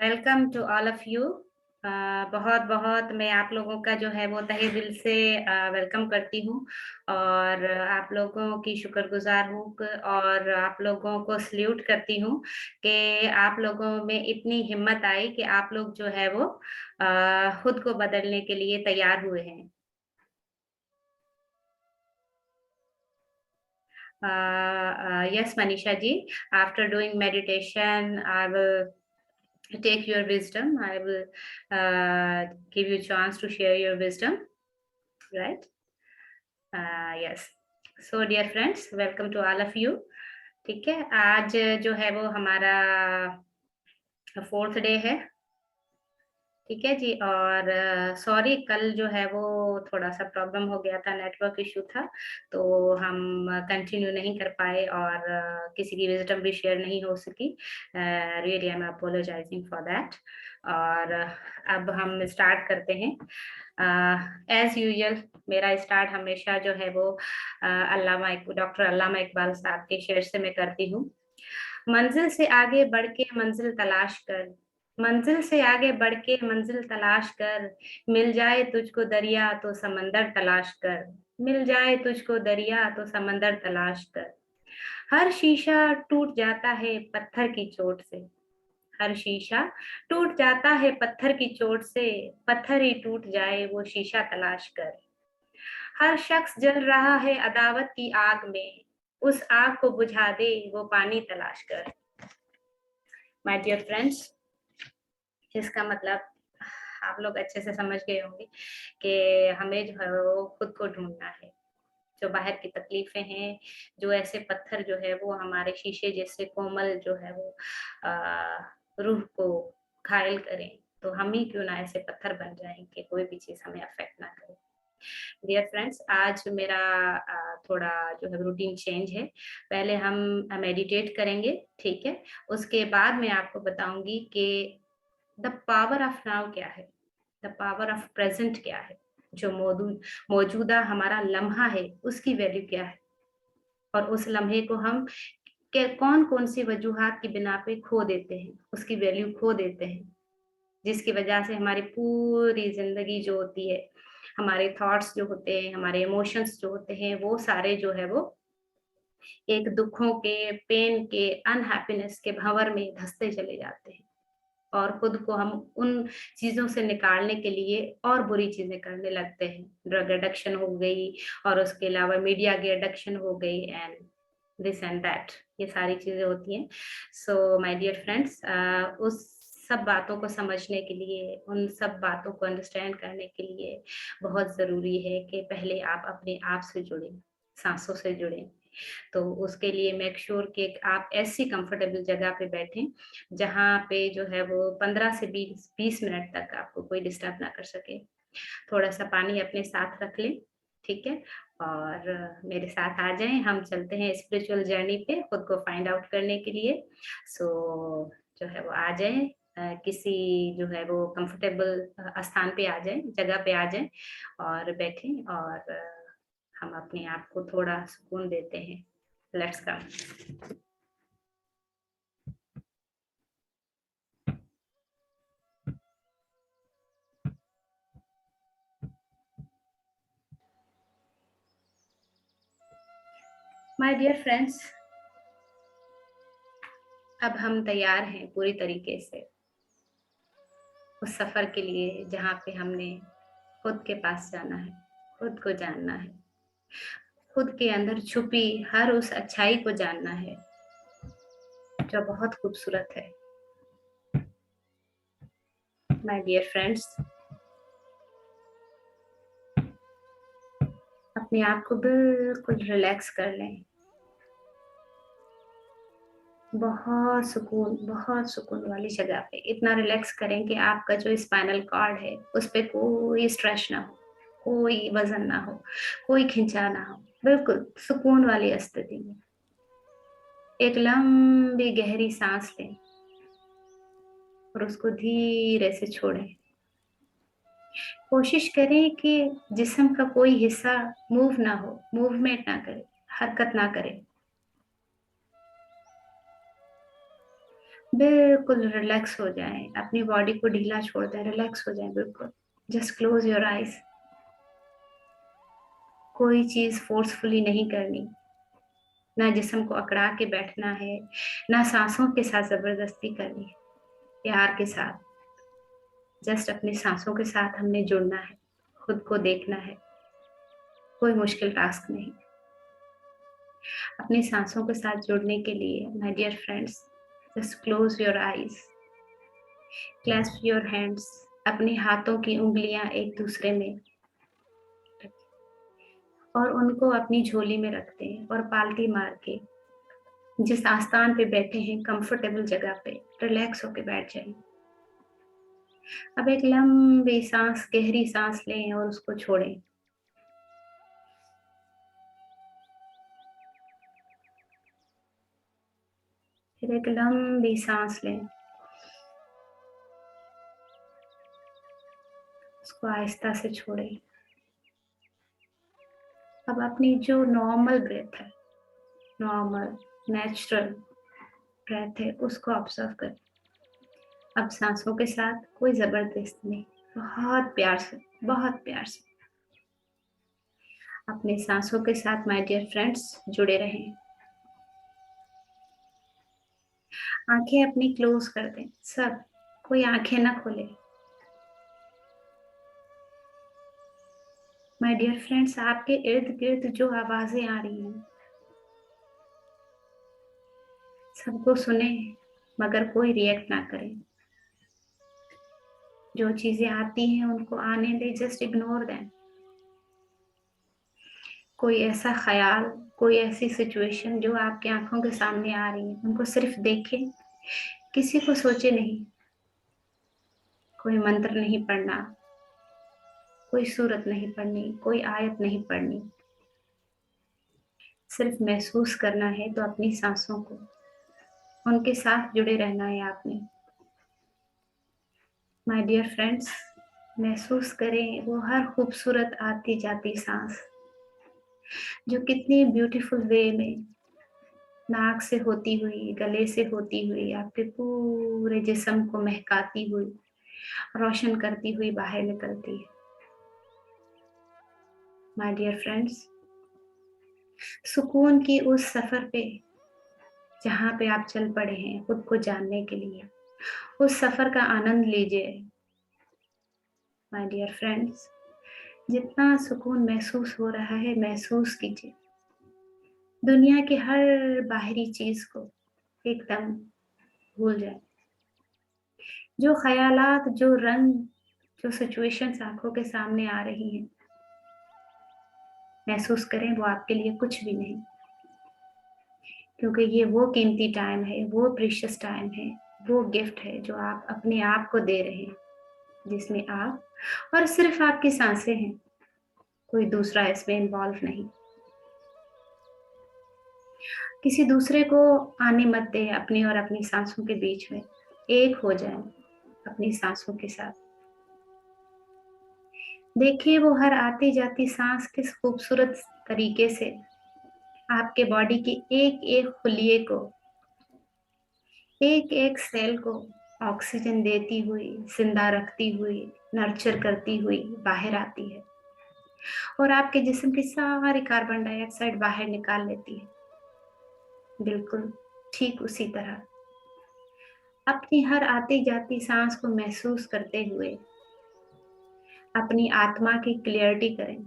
Welcome to all of you. बहुत-बहुत मैं आप लोगों का जो है वो तहे दिल से वेलकम करती हूँ और आप लोगों की शुक्रगुज़ार हूँ और आप लोगों को सैल्यूट करती हूँ कि आप लोगों में इतनी हिम्मत आई कि आप लोग जो है वो खुद को बदलने के लिए तैयार हुए हैं। Yes, Manisha ji, after doing meditation, I will take your wisdom. I will give you chance to share your wisdom, right? Yes. So, dear friends, welcome to all of you. ठीक है, आज जो है वो हमारा 4th डे है। ठीक है जी और सॉरी कल जो है वो थोड़ा-सा प्रॉब्लम हो गया था, नेटवर्क इश्यू था, तो हम कंटिन्यू नहीं कर पाए और किसी की विज़डम भी शेयर नहीं हो सकी। Really I am apologising for that और अब हम स्टार्ट करते हैं। एज़ यूजुअल मेरा स्टार्ट हमेशा जो है वो डॉक्टर अल्लामा इकबाल साहब के शेर से मैं करती हूँ। मंज़िल से आगे बढ़ के मंज़िल तलाश कर, मंज़िल से आगे बढ़ के मंज़िल तलाश कर, मिल जाए तुझको दरिया तो समंदर तलाश कर, मिल जाए तुझको दरिया तो समंदर तलाश कर। हर शीशा टूट जाता है पत्थर की चोट से, हर शीशा टूट जाता है पत्थर की चोट से, पत्थर ही टूट जाए वो शीशा तलाश कर। हर शख्स जल रहा है अदावत की आग में, उस आग को बुझा दे वो पानी तलाश कर। माय डियर फ्रेंड्स, इसका मतलब आप लोग अच्छे से समझ गए होंगे कि हमें जो है वो खुद को ढूँढना है। जो बाहर की तकलीफ़ें हैं, जो ऐसे पत्थर जो है वो हमारे शीशे जैसे कोमल जो है वो रूह को घायल करें, तो हम ही क्यों ना ऐसे पत्थर बन जाएँ कि कोई भी चीज़ हमें अफ़ेक्ट ना करे। डियर फ्रेंड्स, आज मेरा थोड़ा जो है रूटीन चेंज है। पहले हम मेडिटेट करेंगे, ठीक है? उसके बाद मैं आपको बताऊँगी कि द पावर ऑफ नाउ क्या है? द पावर ऑफ प्रेज़ेंट क्या है? जो मौजूदा हमारा लम्हा है, उसकी वैल्यू क्या है? और उस लम्हे को हम के कौन-कौन सी वजूहात की बिना पे खो देते हैं, उसकी वैल्यू खो देते हैं, जिसकी वजह से हमारी पूरी ज़िंदगी जो होती है, हमारे थॉट्स जो होते हैं, हमारे इमोशंस जो होते हैं, वो सारे जो है वो एक दुखों के, पेन के, अनहैप्पीनेस के भंवर में धँसते चले जाते हैं। और खुद को हम उन चीज़ों से निकालने के लिए और बुरी चीज़ें करने लगते हैं। ड्रग एडिक्शन हो गई और उसके अलावा मीडिया की एडिक्शन हो गई एंड दिस एंड दैट ये सारी चीज़ें होती हैं। सो माय डियर फ्रेंड्स उस सब बातों को समझने के लिए, उन सब बातों को अंडरस्टैंड करने के लिए बहुत ज़रूरी है कि पहले आप अपने आप से जुड़ें, साँसों से जुड़ें। तो उसके लिए मेक श्योर कि आप ऐसी कंफर्टेबल जगह पे बैठें, जहाँ पे जो है वो 15 से 20 मिनट तक आपको कोई डिस्टर्ब ना कर सके। थोड़ा-सा पानी अपने साथ रख लें, ठीक है? और मेरे साथ आ जाएँ, हम चलते हैं स्पिरिचुअल जर्नी पे खुद को फाइंड आउट करने के लिए। सो जो है वो आ जाएँ किसी जो है वो कंफर्टेबल स्थान पे आ जाएँ, जगह पे आ जाएँ और बैठें और हम अपने आप को थोड़ा सुकून देते हैं। Let's come. My dear friends, अब हम तैयार हैं पूरी तरीके से उस सफ़र के लिए जहाँ पे हमने खुद के पास जाना है, खुद को जानना है, खुद के अंदर छुपी हर उस अच्छाई को जानना है, जो बहुत खूबसूरत है। माय डियर फ्रेंड्स, अपने आप को बिल्कुल रिलैक्स कर लें। बहुत सुकून वाली जगह पे इतना रिलैक्स करें कि आपका जो स्पाइनल कॉर्ड है, उस पे कोई स्ट्रेस ना हो, कोई वज़न ना हो, कोई खिंचाव ना हो, बिल्कुल सुकून वाली स्थिति में। एक लंबी गहरी साँस लें और उसको धीरे से छोड़ें। कोशिश करें कि जिस्म का कोई हिस्सा मूव ना हो, मूवमेंट ना करे, हरकत ना करे। बिल्कुल रिलैक्स हो जाएं, अपनी बॉडी को ढीला छोड़ दें, रिलैक्स हो जाएं बिल्कुल। Just close your eyes. कोई चीज फोर्सफुली नहीं करनी, ना जिस्म को अकड़ा के बैठना है, ना सांसों के साथ जबरदस्ती करनी है। प्यार के साथ, जस्ट अपनी सांसों के साथ हमने जुड़ना है, खुद को देखना है। कोई मुश्किल टास्क नहीं। अपनी सांसों के साथ जुड़ने के लिए my dear friends, just close your eyes, clasp your hands. अपने हाथों की उंगलियां एक दूसरे में और उनको अपनी झोली में रखते हैं और पालटी मार के जिस आस्थान पे बैठे हैं, कंफर्टेबल जगह पे रिलैक्स होके बैठ जाएं। अब एक लंबी सांस, गहरी सांस लें और उसको छोड़ें। फिर एक लंबी सांस लें, उसको आहिस्ता से छोड़ें। अब अपनी जो नॉर्मल ब्रेथ है, नॉर्मल नेचुरल ब्रेथ है, उसको ऑब्जर्व करें। अब सांसों के साथ कोई जबरदस्ती नहीं, बहुत प्यार से, बहुत प्यार से अपने सांसों के साथ माय डियर फ्रेंड्स जुड़े रहें। आंखें अपनी क्लोज कर दें सब, कोई आंखें ना खोले। माय डियर फ्रेंड्स, आपके इर्द गिर्द जो आवाजें आ रही हैं, सबको सुने मगर कोई रिएक्ट ना करे। जो चीजें आती हैं उनको आने दे, जस्ट इग्नोर दें। कोई ऐसा ख्याल, कोई ऐसी सिचुएशन जो आपके आंखों के सामने आ रही है, उनको सिर्फ देखें, किसी को सोचे नहीं। कोई मंत्र नहीं पढ़ना, कोई सूरत नहीं पढ़नी, कोई आयत नहीं पढ़नी। सिर्फ महसूस करना है तो अपनी सांसों को, उनके साथ जुड़े रहना है आपने। माय डियर फ्रेंड्स, महसूस करें वो हर खूबसूरत आती जाती सांस, जो कितनी ब्यूटीफुल वे में नाक से होती हुई, गले से होती हुई, आपके पूरे जिस्म को महकाती हुई, रोशन करती हुई बाहर निकलती है। माय डियर फ्रेंड्स, सुकून की उस सफर पे जहाँ पे आप चल पड़े हैं खुद को जानने के लिए, उस सफर का आनंद लीजिए। माय डियर फ्रेंड्स, जितना सुकून महसूस हो रहा है महसूस कीजिए। दुनिया की हर बाहरी चीज को एकदम भूल जाए। जो ख्यालात, जो रंग, जो सिचुएशंस आंखों के सामने आ रही हैं, महसूस करें वो आपके लिए कुछ भी नहीं, क्योंकि ये वो कीमती टाइम है, वो प्रीशियस टाइम है, वो गिफ्ट है जो आप अपने आप को दे रहे हैं, जिसमें आप और सिर्फ आपकी सांसें हैं, कोई दूसरा इसमें इन्वॉल्व नहीं। किसी दूसरे को आने मत दें अपनी और अपनी सांसों के बीच में। एक हो जाएं अपनी सांसों के साथ। देखिए वो हर आती जाती सांस किस खूबसूरत तरीके से आपके बॉडी के एक एक खुलिये को, एक एक सेल को ऑक्सीजन देती हुई, जिंदा रखती हुई, नर्चर करती हुई बाहर आती है और आपके जिस्म की सारी कार्बन डाइऑक्साइड बाहर निकाल लेती है। बिल्कुल ठीक उसी तरह अपनी हर आती जाती सांस को महसूस करते हुए अपनी आत्मा की क्लियरिटी करें,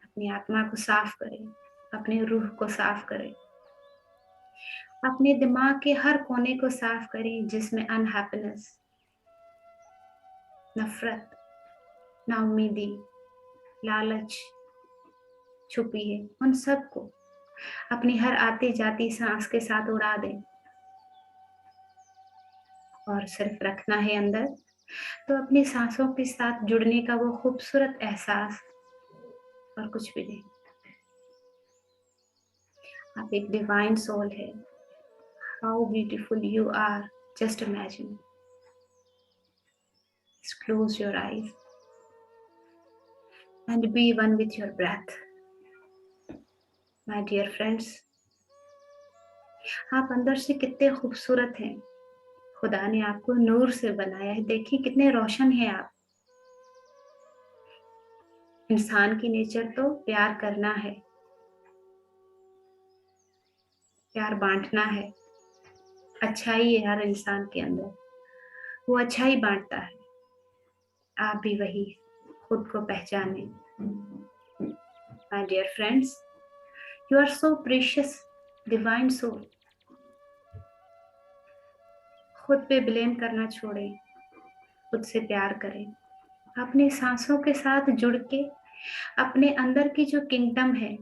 अपनी आत्मा को साफ करें, अपने रूह को साफ करें, अपने दिमाग के हर कोने को साफ करें जिसमें अनहैप्पीनेस, नफरत, नाउमीदी, लालच छुपी है, उन सब को अपनी हर आती जाती सांस के साथ उड़ा दें और सिर्फ रखना है अंदर तो अपनी सांसों के साथ जुड़ने का वो खूबसूरत एहसास, और कुछ भी नहीं। आप एक डिवाइन सोल है। How beautiful you are, just imagine. Close your eyes and be one with your breath. My dear friends, आप अंदर से कितने खूबसूरत हैं, खुदा ने आपको नूर से बनाया है। देखिए कितने रोशन हैं आप। इंसान की नेचर तो प्यार करना है, प्यार बांटना है। अच्छाई है हर इंसान के अंदर, वो अच्छाई बांटता है। आप भी वही खुद को पहचाने। My dear friends, you are so precious, divine soul. खुद पे ब्लेम करना छोड़ें, खुद से प्यार करें। अपनी सांसों के साथ जुड़ के अपने अंदर की जो किंगडम है,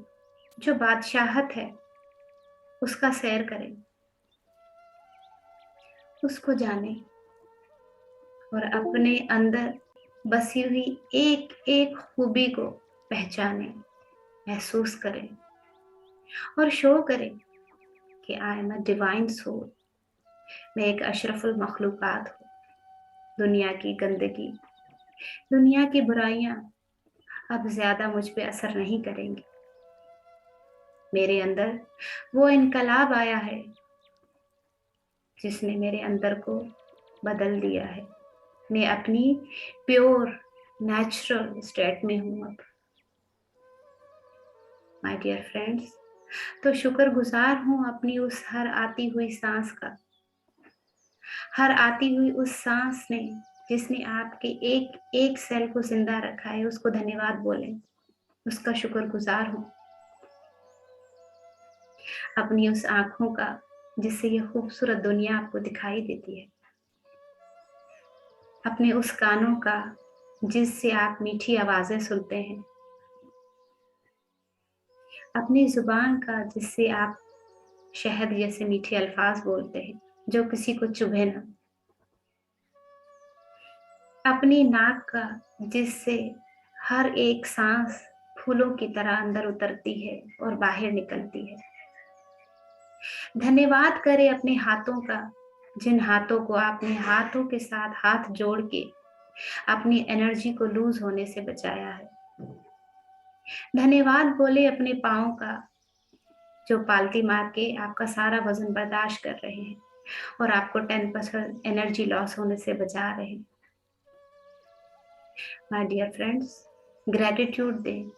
जो बादशाहत है, उसका सैर करें, उसको जाने और अपने अंदर बसी हुई एक एक खूबी को पहचाने, महसूस करें और शो करें कि I am a divine soul. मैं एक अशरफुल मखलूकात हूँ। दुनिया की गंदगी, दुनिया की बुराइयां अब ज्यादा मुझ पे असर नहीं करेंगी। मेरे अंदर वो इनकलाब आया है जिसने मेरे अंदर को बदल दिया है। मैं अपनी प्योर नेचुरल स्टेट में हूँ अब। माय डियर फ्रेंड्स, तो शुक्रगुजार हूँ अपनी उस हर आती हुई सांस का, हर आती हुई उस सांस ने जिसने आपके एक एक सेल को जिंदा रखा है। उसको धन्यवाद बोलें, उसका शुक्रगुजार हूँ। अपनी उस आंखों का जिससे ये खूबसूरत दुनिया आपको दिखाई देती है, अपने उस कानों का जिससे आप मीठी आवाजें सुनते हैं, अपनी जुबान का जिससे आप शहद जैसे मीठे अल्फाज बोलते हैं जो किसी को चुभे ना, अपनी नाक का जिससे हर एक सांस फूलों की तरह अंदर उतरती है और बाहर निकलती है। धन्यवाद करें अपने हाथों का, जिन हाथों को आपने हाथों के साथ हाथ जोड़ के अपनी एनर्जी को लूज होने से बचाया है। धन्यवाद बोले अपने पाँव का जो पालती मार के आपका सारा वजन बर्दाश्त कर रहे हैं और आपको 10% एनर्जी लॉस होने से बचा रहे हैं। माय डियर फ्रेंड्स, ग्रेटिट्यूड दें,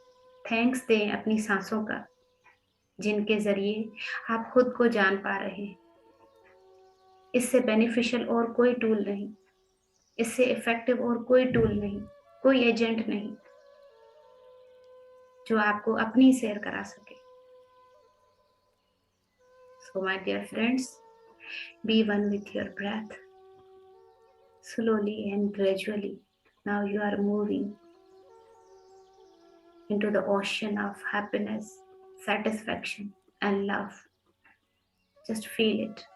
थैंक्स दें अपनी सांसों का, जिनके जरिए आप खुद को जान पा रहे हैं। इससे बेनिफिशियल और कोई टूल नहीं, इससे इफेक्टिव और कोई टूल नहीं, कोई एजेंट नहीं जो आपको अपनी सैर करा सके। So my dear friends, be one with your breath. Slowly and gradually, now you are moving into the ocean of happiness, satisfaction and love. Just feel it.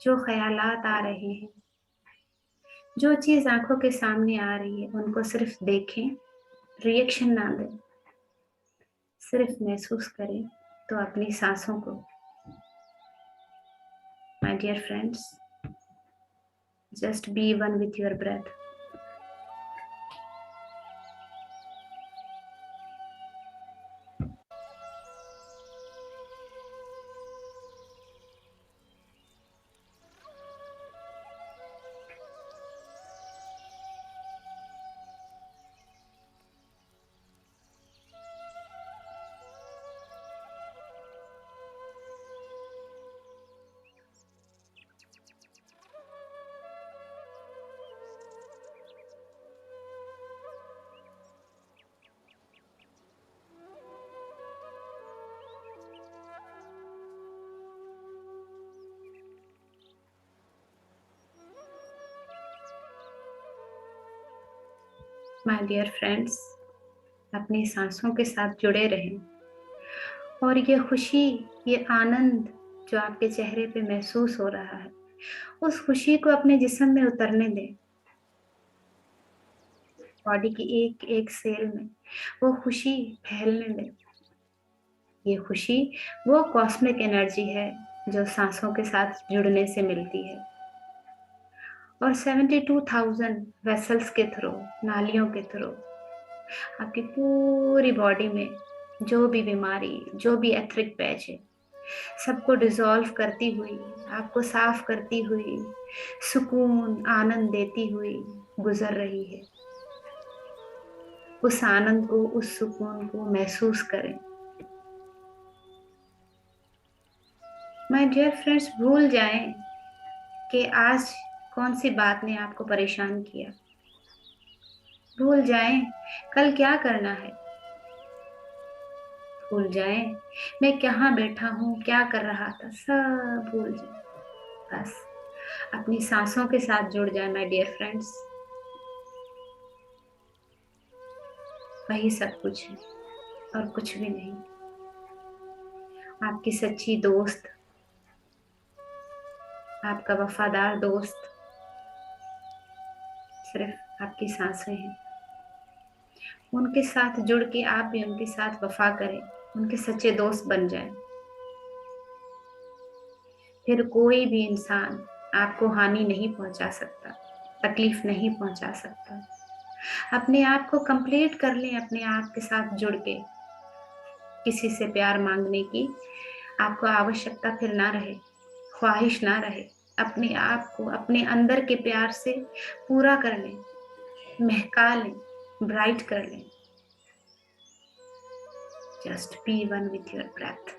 जो ख्यालात आ रहे हैं, जो चीज आंखों के सामने आ रही है, उनको सिर्फ देखें, रिएक्शन ना दें, सिर्फ महसूस करें। तो अपनी सांसों को, my dear friends, just be one with your breath. My dear friends, अपनी सांसों के साथ जुड़े रहें और ये खुशी, ये आनंद जो आपके चेहरे पे महसूस हो रहा है, उस खुशी को अपने जिस्म में उतरने दें। बॉडी की एक एक सेल में वो खुशी फैलने दें। ये खुशी वो कॉस्मिक एनर्जी है जो सांसों के साथ जुड़ने से मिलती है और 72,000 वेसल्स के थ्रू, नालियों के थ्रू आपकी पूरी बॉडी में जो भी बीमारी, जो भी एथरिक पैच है, सबको डिसॉल्व करती हुई, आपको साफ करती हुई, सुकून आनंद देती हुई गुजर रही है। उस आनंद को, उस सुकून को महसूस करें। माय डियर फ्रेंड्स, भूल जाएं कि आज कौन सी बात ने आपको परेशान किया। भूल जाएं कल क्या करना है। भूल जाएं मैं कहाँ बैठा हूँ, क्या कर रहा था, सब भूल जाएं। बस अपनी सांसों के साथ जुड़ जाए माय डियर फ्रेंड्स। वही सब कुछ है और कुछ भी नहीं। आपकी सच्ची दोस्त, आपका वफादार दोस्त सिर्फ आपकी सांसें हैं। उनके साथ जुड़ के आप भी उनके साथ वफा करें, उनके सच्चे दोस्त बन जाएं। फिर कोई भी इंसान आपको हानि नहीं पहुंचा सकता, तकलीफ नहीं पहुंचा सकता। अपने आप को कंप्लीट कर लें, अपने आप के साथ जुड़ के। किसी से प्यार मांगने की आपको आवश्यकता फिर ना रहे, ख्वाहिश ना रहे। अपने आप को अपने अंदर के प्यार से पूरा कर लें, महका लें, ब्राइट कर लें। Just be one with your breath.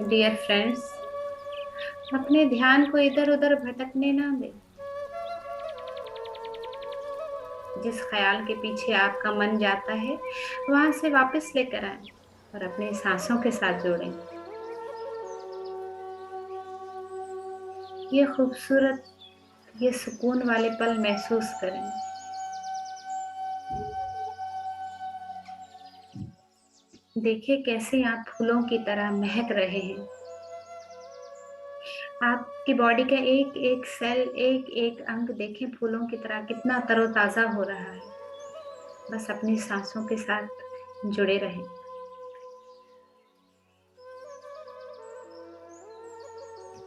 Dear friends, अपने ध्यान को इधर उधर भटकने ना दें। जिस ख्याल के पीछे आपका मन जाता है वहां से वापस लेकर आए और अपने सांसों के साथ जोड़ें। ये खूबसूरत, ये सुकून वाले पल महसूस करें। देखिए कैसे आप फूलों की तरह महक रहे हैं। आपकी बॉडी का एक एक सेल, एक एक अंग देखें फूलों की तरह कितना तरोताजा हो रहा है। बस अपनी सांसों के साथ जुड़े रहें।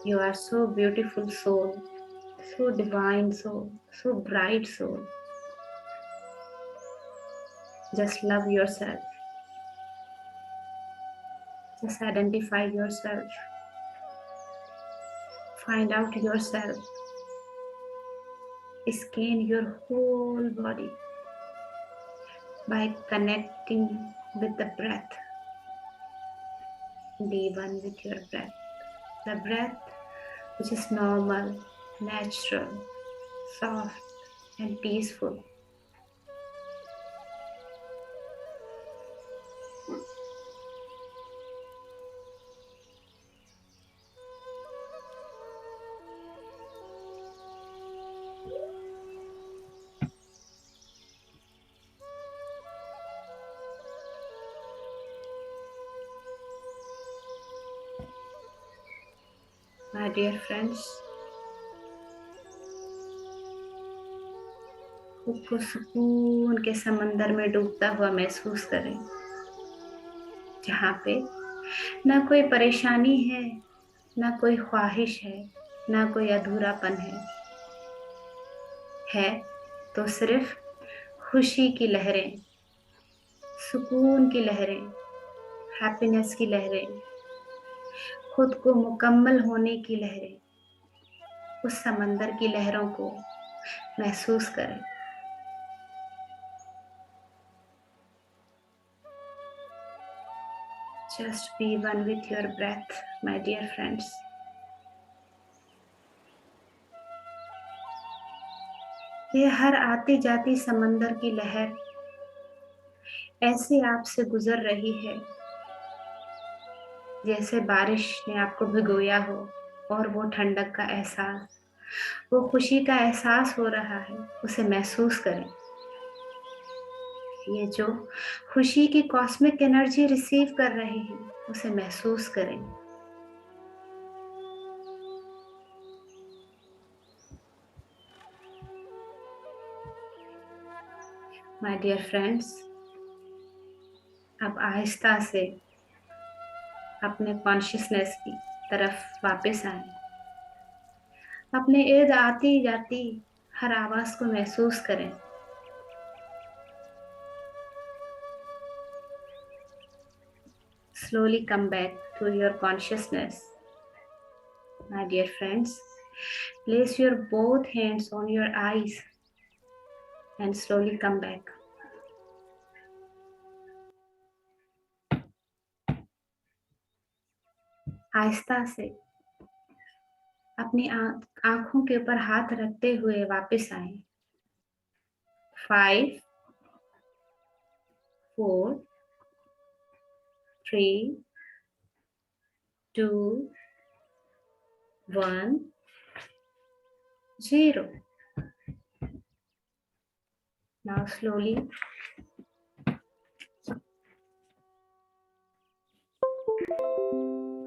You are so beautiful soul, so divine soul, so bright soul. Just love yourself. Just identify yourself. Find out yourself. Scan your whole body by connecting with the breath. Be one with your breath. The breath which is normal, natural, soft and peaceful. My dear friends, खुद को सुकून के समंदर में डूबता हुआ महसूस करें, जहाँ पे ना कोई परेशानी ना कोई ख्वाहिश ना कोई अधूरापन है तो सिर्फ खुशी की लहरें, सुकून की लहरें, हैप्पीनेस की लहरें, खुद को मुकम्मल होने की लहरें, उस समंदर की लहरों को महसूस करें। Just be one with your breath, my dear friends. ये हर आती जाती समंदर की लहर ऐसे आपसे गुजर रही है जैसे बारिश ने आपको भिगोया हो, और वो ठंडक का एहसास, वो खुशी का एहसास हो रहा है, उसे महसूस करें। ये जो खुशी की कॉस्मिक एनर्जी रिसीव कर रहे हैं, उसे महसूस करें। माय डियर फ्रेंड्स, अब आहिस्ता से अपने कॉन्शियसनेस की तरफ वापस आए। अपने इर्द आती जाती हर आवाज को महसूस करें। Slowly come back to your consciousness. My dear friends, place your both hands on your eyes and slowly come back. आहिस्ता से अपनी आंखों के ऊपर हाथ रखते हुए वापस आए। 5, 4, 3, 2, 1, 0. Now slowly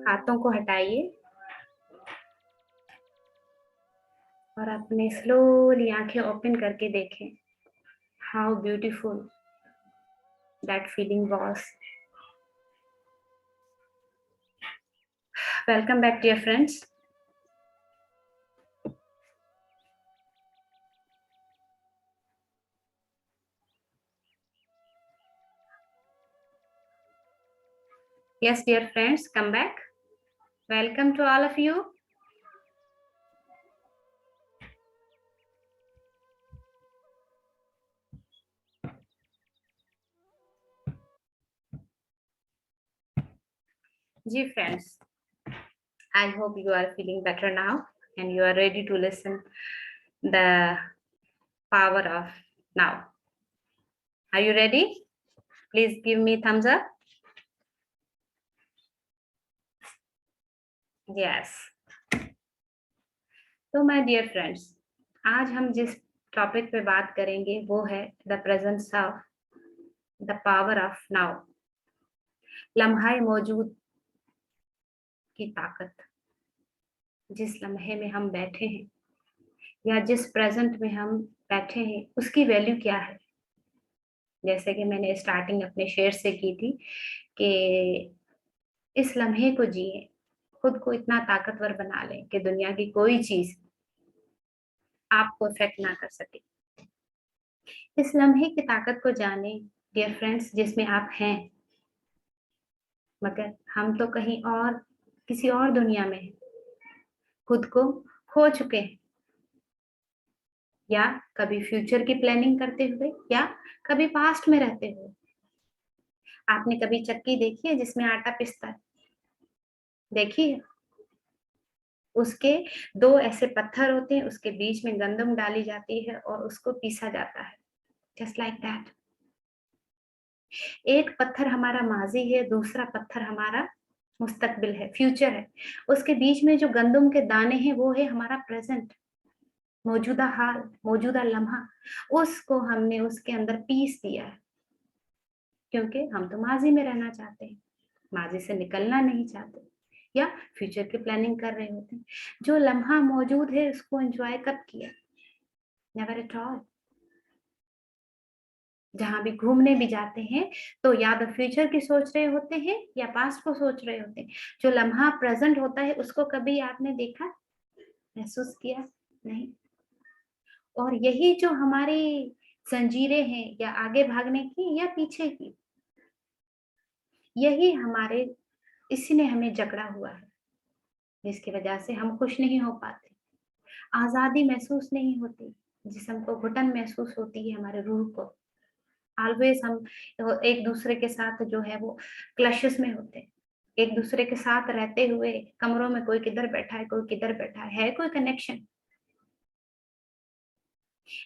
हाथों को हटाइए और अपने स्लोली आंखें ओपन करके देखें। How beautiful that feeling was. Welcome back dear friends. Yes, dear friends, come back. Welcome to all of you. Ji friends, I hope you are feeling better now and you are ready to listen the power of now. Are you ready? Please give me thumbs up. Yes. तो my dear friends, आज हम जिस topic पे बात करेंगे वो है the presence of the power of now. लम्हाए मौजूद की ताकत। जिस लम्हे में हम बैठे हैं या जिस प्रेजेंट में हम बैठे हैं उसकी वैल्यू क्या है। जैसे कि मैंने स्टार्टिंग अपने शेयर से की थी कि इस लम्हे को जिए, खुद को इतना ताकतवर बना लें कि दुनिया की कोई चीज आपको इफेक्ट ना कर सके। इस लम्हे की ताकत को जाने डियर फ्रेंड्स, जिसमें आप हैं, मगर हम तो कहीं और किसी और दुनिया में हैं, खुद को खो चुके हैं, या कभी फ्यूचर की प्लानिंग करते हुए या कभी पास्ट में रहते हुए। आपने कभी चक्की देखी है जिसमें आटा पिसता है? देखी है? उसके दो ऐसे पत्थर होते हैं, उसके बीच में गंदम डाली जाती है और उसको पीसा जाता है। Just like that. एक पत्थर हमारा माजी है, दूसरा पत्थर हमारा मुस्तकबिल है, फ्यूचर है। उसके बीच में जो गंदम के दाने हैं वो है हमारा प्रेजेंट, मौजूदा हाल, मौजूदा लम्हा। उसको हमने उसके अंदर पीस दिया है, क्योंकि हम तो माजी में रहना चाहते हैं, माजी से निकलना नहीं चाहते, या फ्यूचर की प्लानिंग कर रहे होते हैं। जो लम्हा मौजूद है उसको एंजॉय कब किया? Never at all. जहां भी घूमने भी जाते हैं तो या तो फ्यूचर की सोच रहे होते हैं या पास्ट को सोच रहे होते हैं। जो लम्हा प्रेजेंट होता है उसको कभी आपने देखा, महसूस किया? नहीं। और यही जो हमारी जंजीरें हैं, या आगे भागने की या पीछे की, यही हमारे इसी ने हमें जकड़ा हुआ है, जिसकी वजह से हम खुश नहीं हो पाते, आज़ादी महसूस नहीं होती, जिस्म को घुटन महसूस होती है हमारे रूह को। ऑलवेज़ हम एक-दूसरे के साथ जो है वो क्लशेस में होते हैं। एक-दूसरे के साथ रहते हुए कमरों में कोई किधर बैठा है, कोई किधर बैठा है कोई कनेक्शन?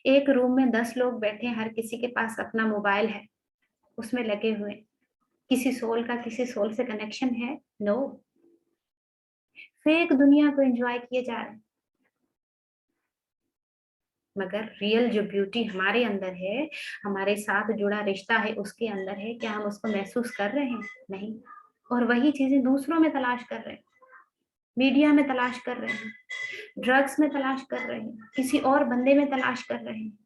एक रूम में 10 लोग बैठे हैं, हर किसी के पास अपना मोबाइल है, उसमें लगे हुए हैं। किसी सोल का किसी सोल से कनेक्शन है? नो। फेक दुनिया को एन्जॉय किए जा रहे हैं। मगर रियल जो ब्यूटी हमारे अंदर है, हमारे साथ जुड़ा रिश्ता है उसके अंदर है, क्या हम उसको महसूस कर रहे हैं? नहीं। और वही चीज़ें दूसरों में तलाश कर रहे हैं, मीडिया में तलाश कर रहे हैं, ड्रग्स में तलाश कर रहे हैं, किसी और बंदे में तलाश कर रहे हैं।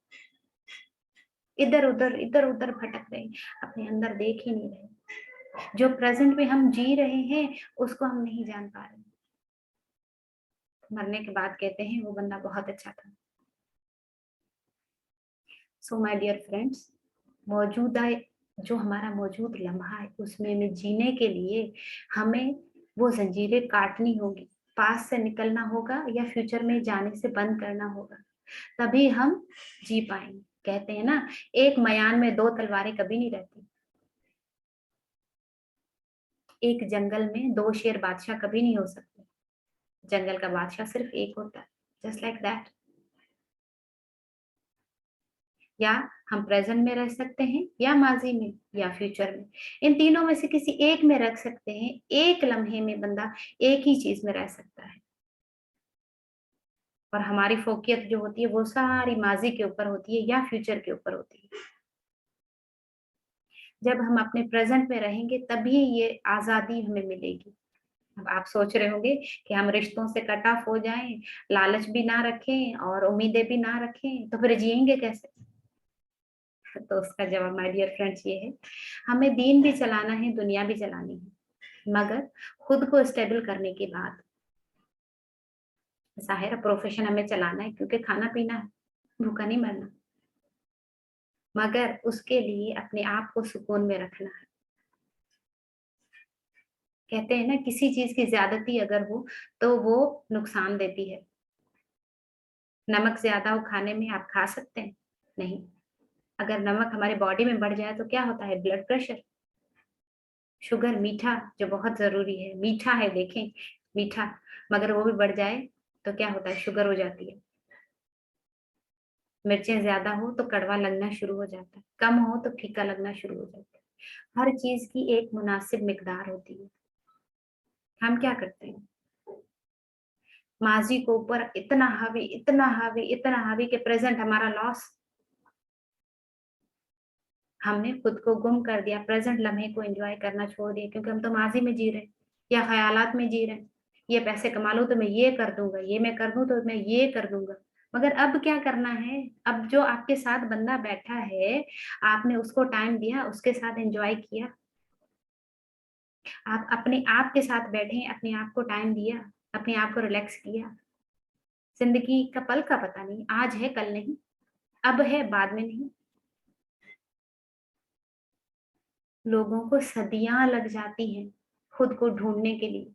इधर-उधर, इधर-उधर भटक रहे हैं, अपने अंदर देख ही नहीं रहे। जो प्रेज़ेंट में हम जी रहे हैं, उसको हम नहीं जान पा रहे। मरने के बाद कहते हैं वो बंदा बहुत अच्छा था। सो माय डियर फ्रेंड्स, मौजूदा जो हमारा मौजूद लम्हा है, उसमें में जीने के लिए हमें वो ज़ंजीरें काटनी होगी, पास्ट से निकलना होगा या फ्यूचर में जाने से बंद करना होगा, तभी हम जी पाएँगे। कहते हैं ना, एक मयान में 2 तलवारें कभी नहीं रहती। एक जंगल में 2 शेर बादशाह कभी नहीं हो सकते। जंगल का बादशाह सिर्फ़ एक होता है, जस्ट लाइक दैट। या हम प्रेज़ेंट में रह सकते हैं या माज़ी में या फ्यूचर में। इन तीनों में से किसी एक में रख सकते हैं, एक लम्हे में बंदा एक ही चीज़ में रह सकता है। और हमारी फ़ोकियत जो होती है वो सारी माज़ी के ऊपर होती है या फ्यूचर के ऊपर होती है। जब हम अपने प्रेज़ेंट में रहेंगे तभी ये आज़ादी हमें मिलेगी। अब आप सोच रहे होंगे कि हम रिश्तों से कट ऑफ हो जाएँ, लालच भी ना रखें और उम्मीदें भी ना रखें, तो फिर जिएँगे कैसे? तो उसका जवाब माय डियर फ्रेंड्स ये है, हमें दीन भी चलाना है, दुनिया भी चलानी है, मगर खुद को स्टेबल करने के बाद। ज़ाहिर है प्रोफ़ेशन हमें चलाना है क्योंकि खाना-पीना है, भूखा नहीं मरना, मगर उसके लिए अपने आप को सुकून में रखना है। कहते हैं ना किसी चीज़ की ज़्यादती अगर हो, तो वो नुकसान देती है। नमक ज़्यादा हो खाने में आप खा सकते हैं? नहीं। अगर नमक हमारी बॉडी में बढ़ जाए तो क्या होता है? ब्लड प्रेशर, शुगर, मीठा जो बहुत ज़रूरी है, मीठा है देखें, मीठा, मगर वो भी बढ़ जाए तो क्या होता है? शुगर हो जाती है। मिर्चें ज़्यादा हो तो कड़वा लगना शुरू हो जाता है, कम हो तो फीका लगना शुरू हो जाता है। हर चीज़ की एक मुनासिब मिकदार होती है। हम क्या करते हैं? माज़ी को ऊपर इतना हावी, इतना हावी, इतना हावी कि प्रेज़ेंट हमारा लॉस। हमने खुद को गुम कर दिया, प्रेज़ेंट लम्हे को एन्जॉय करना छोड़ दिया क्योंकि हम तो माज़ी में जी रहे हैं या ख़यालात में जी रहे हैं। ये पैसे कमा लूँ तो मैं ये कर दूँगा, ये मैं कर दूँ तो मैं ये कर दूँगा। मगर अब क्या करना है? अब जो आपके साथ बंदा बैठा है, आपने उसको टाइम दिया, उसके साथ एन्जॉय किया। आप अपने आप के साथ बैठे, अपने आप को टाइम दिया, अपने आप को रिलैक्स किया। ज़िंदगी का पल का पता नहीं, आज है कल नहीं, अब है बाद में नहीं। लोगों को सदियाँ लग जाती हैं, खुद को ढूँढने के लिए।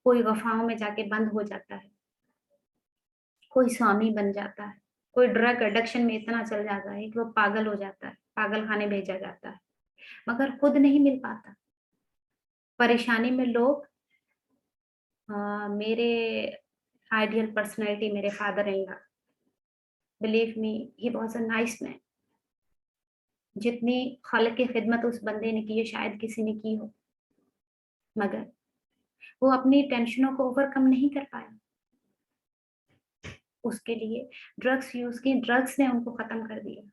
कोई वफ़ाओं में जाके बंद हो जाता है, कोई स्वामी बन जाता है, कोई ड्रग एडिक्शन में इतना चल जाता है कि वो पागल हो जाता है, पागलखाने भेजा जाता है, मगर खुद नहीं मिल पाता। परेशानी में लोग मेरे आइडियल पर्सनैलिटी मेरे father in law, believe me he was a nice man. जितनी खालिक की खिदमत उस बंदे ने की है शायद किसी ने की हो, मगर वो अपनी टेंशनों को ओवरकम नहीं कर पाया। उसके लिए ड्रग्स यूज़ किए, ड्रग्स ने उनको ख़त्म कर दिया।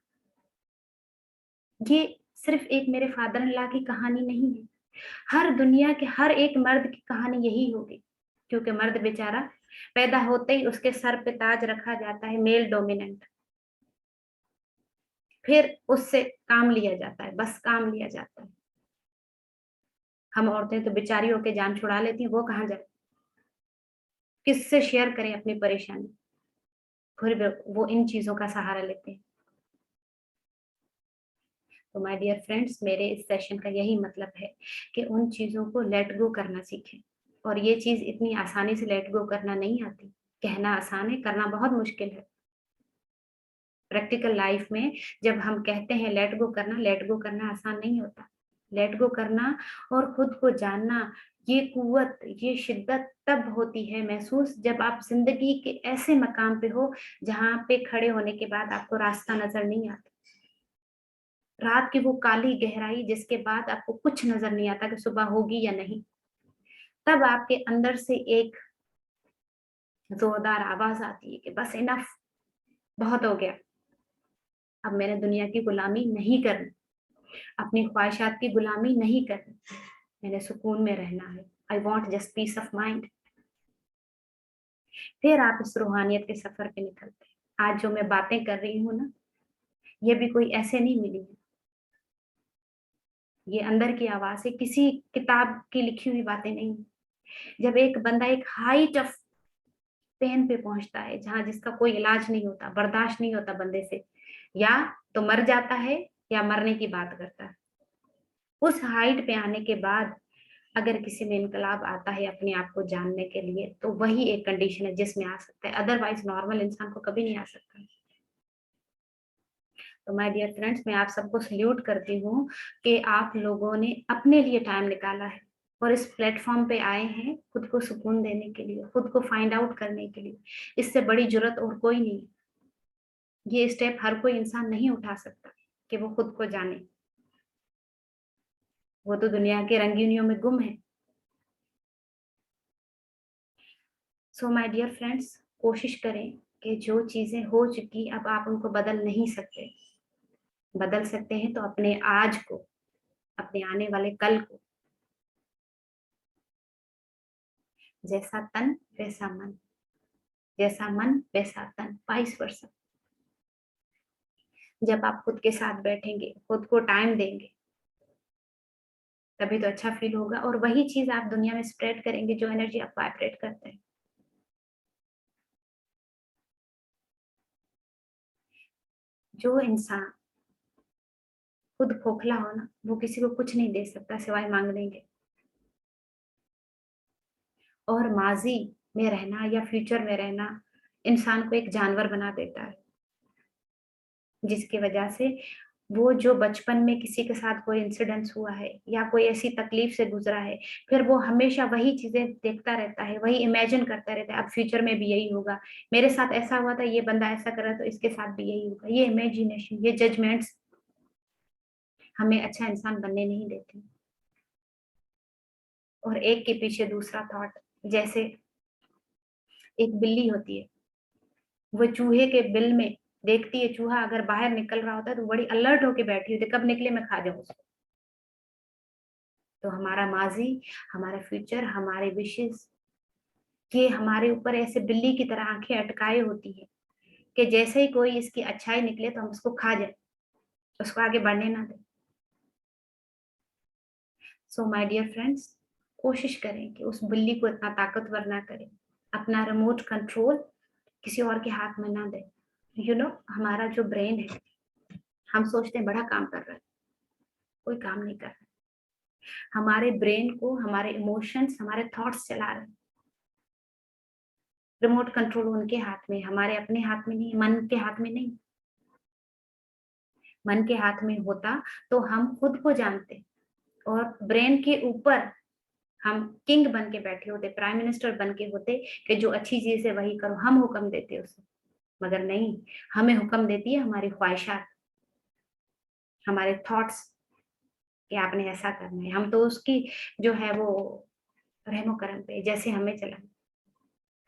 ये सिर्फ़ एक मेरे फादर इन लॉ की कहानी नहीं है। हर दुनिया के हर एक मर्द की कहानी यही होगी, क्योंकि मर्द बेचारा पैदा होते ही उसके सर पे ताज रखा जाता है मेल डोमिनेंट, फिर उससे काम लिया जाता है, बस काम लिया जाता है। हम औरतें तो बेचारी होके जान छुड़ा लेती हैं, वो कहाँ जाए? किससे शेयर करें अपनी परेशानी? फिर वो इन चीज़ों का सहारा लेते हैं। तो माय डियर फ्रेंड्स, मेरे इस सेशन का यही मतलब है कि उन चीज़ों को लेट गो करना सीखें। और ये चीज़ इतनी आसानी से लेट गो करना नहीं आती। कहना आसान है, करना बहुत मुश्किल है। प्रैक्टिकल लाइफ में जब हम कहते हैं लेट गो करना आसान नहीं होता। लेट गो करना और खुद को जानना, ये कुव्वत, ये शिद्दत तब होती है महसूस जब आप ज़िंदगी के ऐसे मकाम पे हो, जहाँ पे खड़े होने के बाद आपको रास्ता नज़र नहीं आता। रात की वो काली गहराई जिसके बाद आपको कुछ नज़र नहीं आता कि सुबह होगी या नहीं। तब आपके अंदर से एक ज़ोरदार आवाज़ आती है कि बस इनफ, बहुत हो गया। अब मैंने दुनिया की गुलामी नहीं करनी, अपनी ख्वाहिशात की गुलामी नहीं करनी। मैंने सुकून में रहना है। I want just peace of mind. फिर आप इस रूहानियत के सफ़र पे निकलते हैं। आज जो मैं बातें कर रही हूँ ना, ये भी कोई ऐसे नहीं मिली है। ये अंदर की आवाज़ है, किसी किताब की लिखी हुई बातें नहीं। जब एक बंदा एक हाइट ऑफ पेन पे पहुँचता है, जहाँ जिसका कोई इलाज नहीं होता, बर्दाश्त नहीं होता बंदे से, या तो मर जाता है या मरने की बात करता है। उस हाइट पे आने के बाद अगर किसी में इनकलाब आता है अपने आप को जानने के लिए, तो वही एक कंडीशन है जिसमें आ सकता है, अदरवाइज़ नॉर्मल इंसान को कभी नहीं आ सकता। तो माय डियर फ्रेंड्स, मैं आप सबको सैल्यूट करती हूँ कि आप लोगों ने अपने लिए टाइम निकाला है और इस प्लेटफ़ॉर्म पे आए हैं खुद को सुकून देने के लिए, खुद को फाइंड आउट करने के लिए। इससे बड़ी जुर्रत और कोई नहीं है। ये स्टेप हर कोई इंसान नहीं उठा सकता कि वो खुद को जाने। वो तो दुनिया के रंगीनियों में गुम है। सो माय डियर फ्रेंड्स, कोशिश करें कि जो चीज़ें हो चुकी अब आप उनको बदल नहीं सकते। बदल सकते हैं तो अपने आज को, अपने आने वाले कल को। जैसा तन वैसा मन, जैसा मन वैसा तन, वाइस वर्सा। जब आप खुद के साथ बैठेंगे, खुद को टाइम देंगे, तभी तो अच्छा फ़ील होगा और वही चीज़ आप दुनिया में स्प्रेड करेंगे जो एनर्जी आप वाइब्रेट करते हैं। जो इंसान खुद खोखला हो ना, वो किसी को कुछ नहीं दे सकता सिवाय माँगने के। और माज़ी में रहना या फ्यूचर में रहना इंसान को एक जानवर बना देता है, जिसकी वजह से वो जो बचपन में किसी के साथ कोई इंसिडेंस हुआ है या कोई ऐसी तकलीफ से गुज़रा है, फिर वो हमेशा वही चीज़ें देखता रहता है, वही इमेजिन करता रहता है, अब फ्यूचर में भी यही होगा। मेरे साथ ऐसा हुआ था, ये बंदा ऐसा कर रहा है तो इसके साथ भी यही होगा। ये इमेजिनेशन, ये जजमेंट्स हमें अच्छा इंसान बनने नहीं देते। और एक के पीछे दूसरा थॉट, जैसे एक बिल्ली होती है, वो चूहे के बिल में देखती है चूहा अगर बाहर निकल रहा होता है तो बड़ी अलर्ट होके बैठी होती है, कब निकले मैं खा जाऊँ उसको। तो हमारा माज़ी, हमारा फ्यूचर, हमारे विशेज़, ये हमारे ऊपर ऐसे बिल्ली की तरह आँखें अटकाए होती हैं कि जैसे ही कोई इसकी अच्छाई निकले तो हम उसको खा जाएँ, उसको आगे बढ़ने ना दें। सो माय डियर फ्रेंड्स, कोशिश करें कि उस बिल्ली को इतना ताकतवर ना करें। अपना रिमोट कंट्रोल किसी और के हाथ में ना दें। हमारा जो ब्रेन है, हम सोचते हैं बड़ा काम कर रहा है, कोई काम नहीं कर रहा है। हमारे ब्रेन को हमारे इमोशंस, हमारे थॉट्स चला रहे हैं। रिमोट कंट्रोल उनके हाथ में है, हमारे अपने हाथ में नहीं है, मन के हाथ में नहीं। मन के हाथ में होता तो हम खुद को जानते और ब्रेन के ऊपर हम किंग बन के बैठे होते, प्राइम मिनिस्टर बन के होते कि जो अच्छी चीज़ है वही करो, हम हुक्म देते उसे। मगर नहीं, हमें हुक्म देती है हमारी ख्वाहिशात, हमारे थॉट्स कि आपने ऐसा करना है। हम तो उसकी जो है वो रहमो करम पे जैसे हमें चला।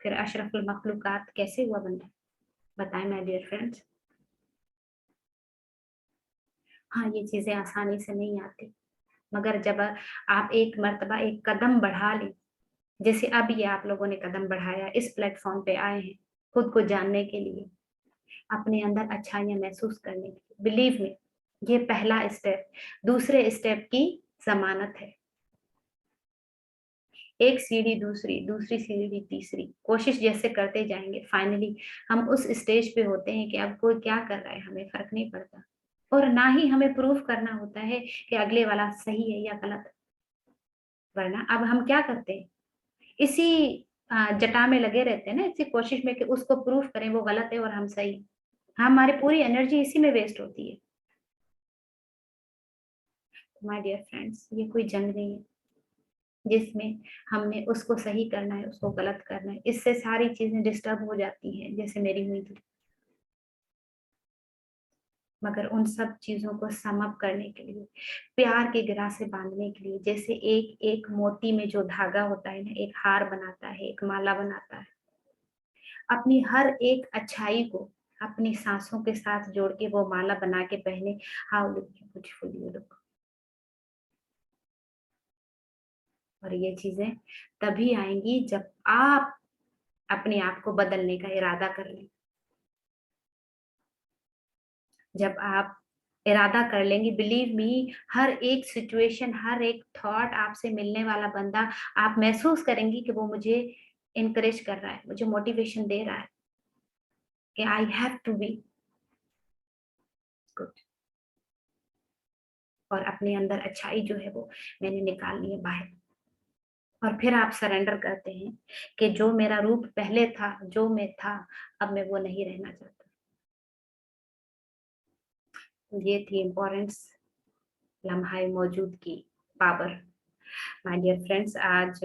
फिर अशरफुल मखलूकात कैसे हुआ बंदा? बताएँ माय डियर फ्रेंड्स। हाँ, ये चीज़ें आसानी से नहीं आती, मगर जब आप एक मर्तबा एक कदम बढ़ा लें, जैसे अब ये आप लोगों ने कदम बढ़ाया, इस प्लेटफ़ॉर्म पे आए हैं, खुद को जानने के लिए, अपने अंदर अच्छाइयाँ महसूस करने के लिए। बिलीव मी, ये पहला स्टेप, दूसरे स्टेप की ज़मानत है। एक सीढ़ी दूसरी, दूसरी सीढ़ी तीसरी, कोशिश जैसे करते जाएँगे, फाइनली हम उस स्टेज पे होते हैं कि अब कोई क्या कर रहा है, हमें फ़र्क नहीं पड़ता। और ना ही हमें प्रूफ करना होता है कि अगले वाला सही है या गलत। वरना अब हम क्या करते हैं, इसी जटा में लगे रहते हैं ना, इसी कोशिश में कि उसको प्रूफ करें वो गलत है और हम सही। हमारी पूरी एनर्जी इसी में वेस्ट होती है। माय डियर फ्रेंड्स, ये कोई जंग नहीं है जिसमें हमने उसको सही करना है उसको गलत करना है। इससे सारी चीजें डिस्टर्ब हो जाती हैं, जैसे मेरी हुई थी। मगर उन सब चीजों को समअप करने के लिए, प्यार के गिरा से बांधने के लिए, जैसे एक एक मोती में जो धागा होता है ना, एक हार बनाता है, एक माला बनाता है, अपनी हर एक अच्छाई को अपनी सांसों के साथ जोड़ के वो माला बना के पहने। How beautiful you look. और ये चीजें तभी आएंगी जब आप अपने आप को बदलने का इरादा कर लें। जब आप इरादा कर लेंगे, बिलीव मी, हर एक सिचुएशन, हर एक थॉट, आपसे मिलने वाला बंदा, आप महसूस करेंगी कि वो मुझे इनकरेज कर रहा है, मुझे मोटिवेशन दे रहा है कि I have to be good. और अपने अंदर अच्छाई जो है वो मैंने निकालनी है बाहर। और फिर आप सरेंडर करते हैं कि जो मेरा रूप पहले था, जो मैं था, अब मैं वो नहीं रहना चाहता। ये थी इम्पोर्टेंस, लम्हा मौजूद की पावर। माय डियर फ्रेंड्स, आज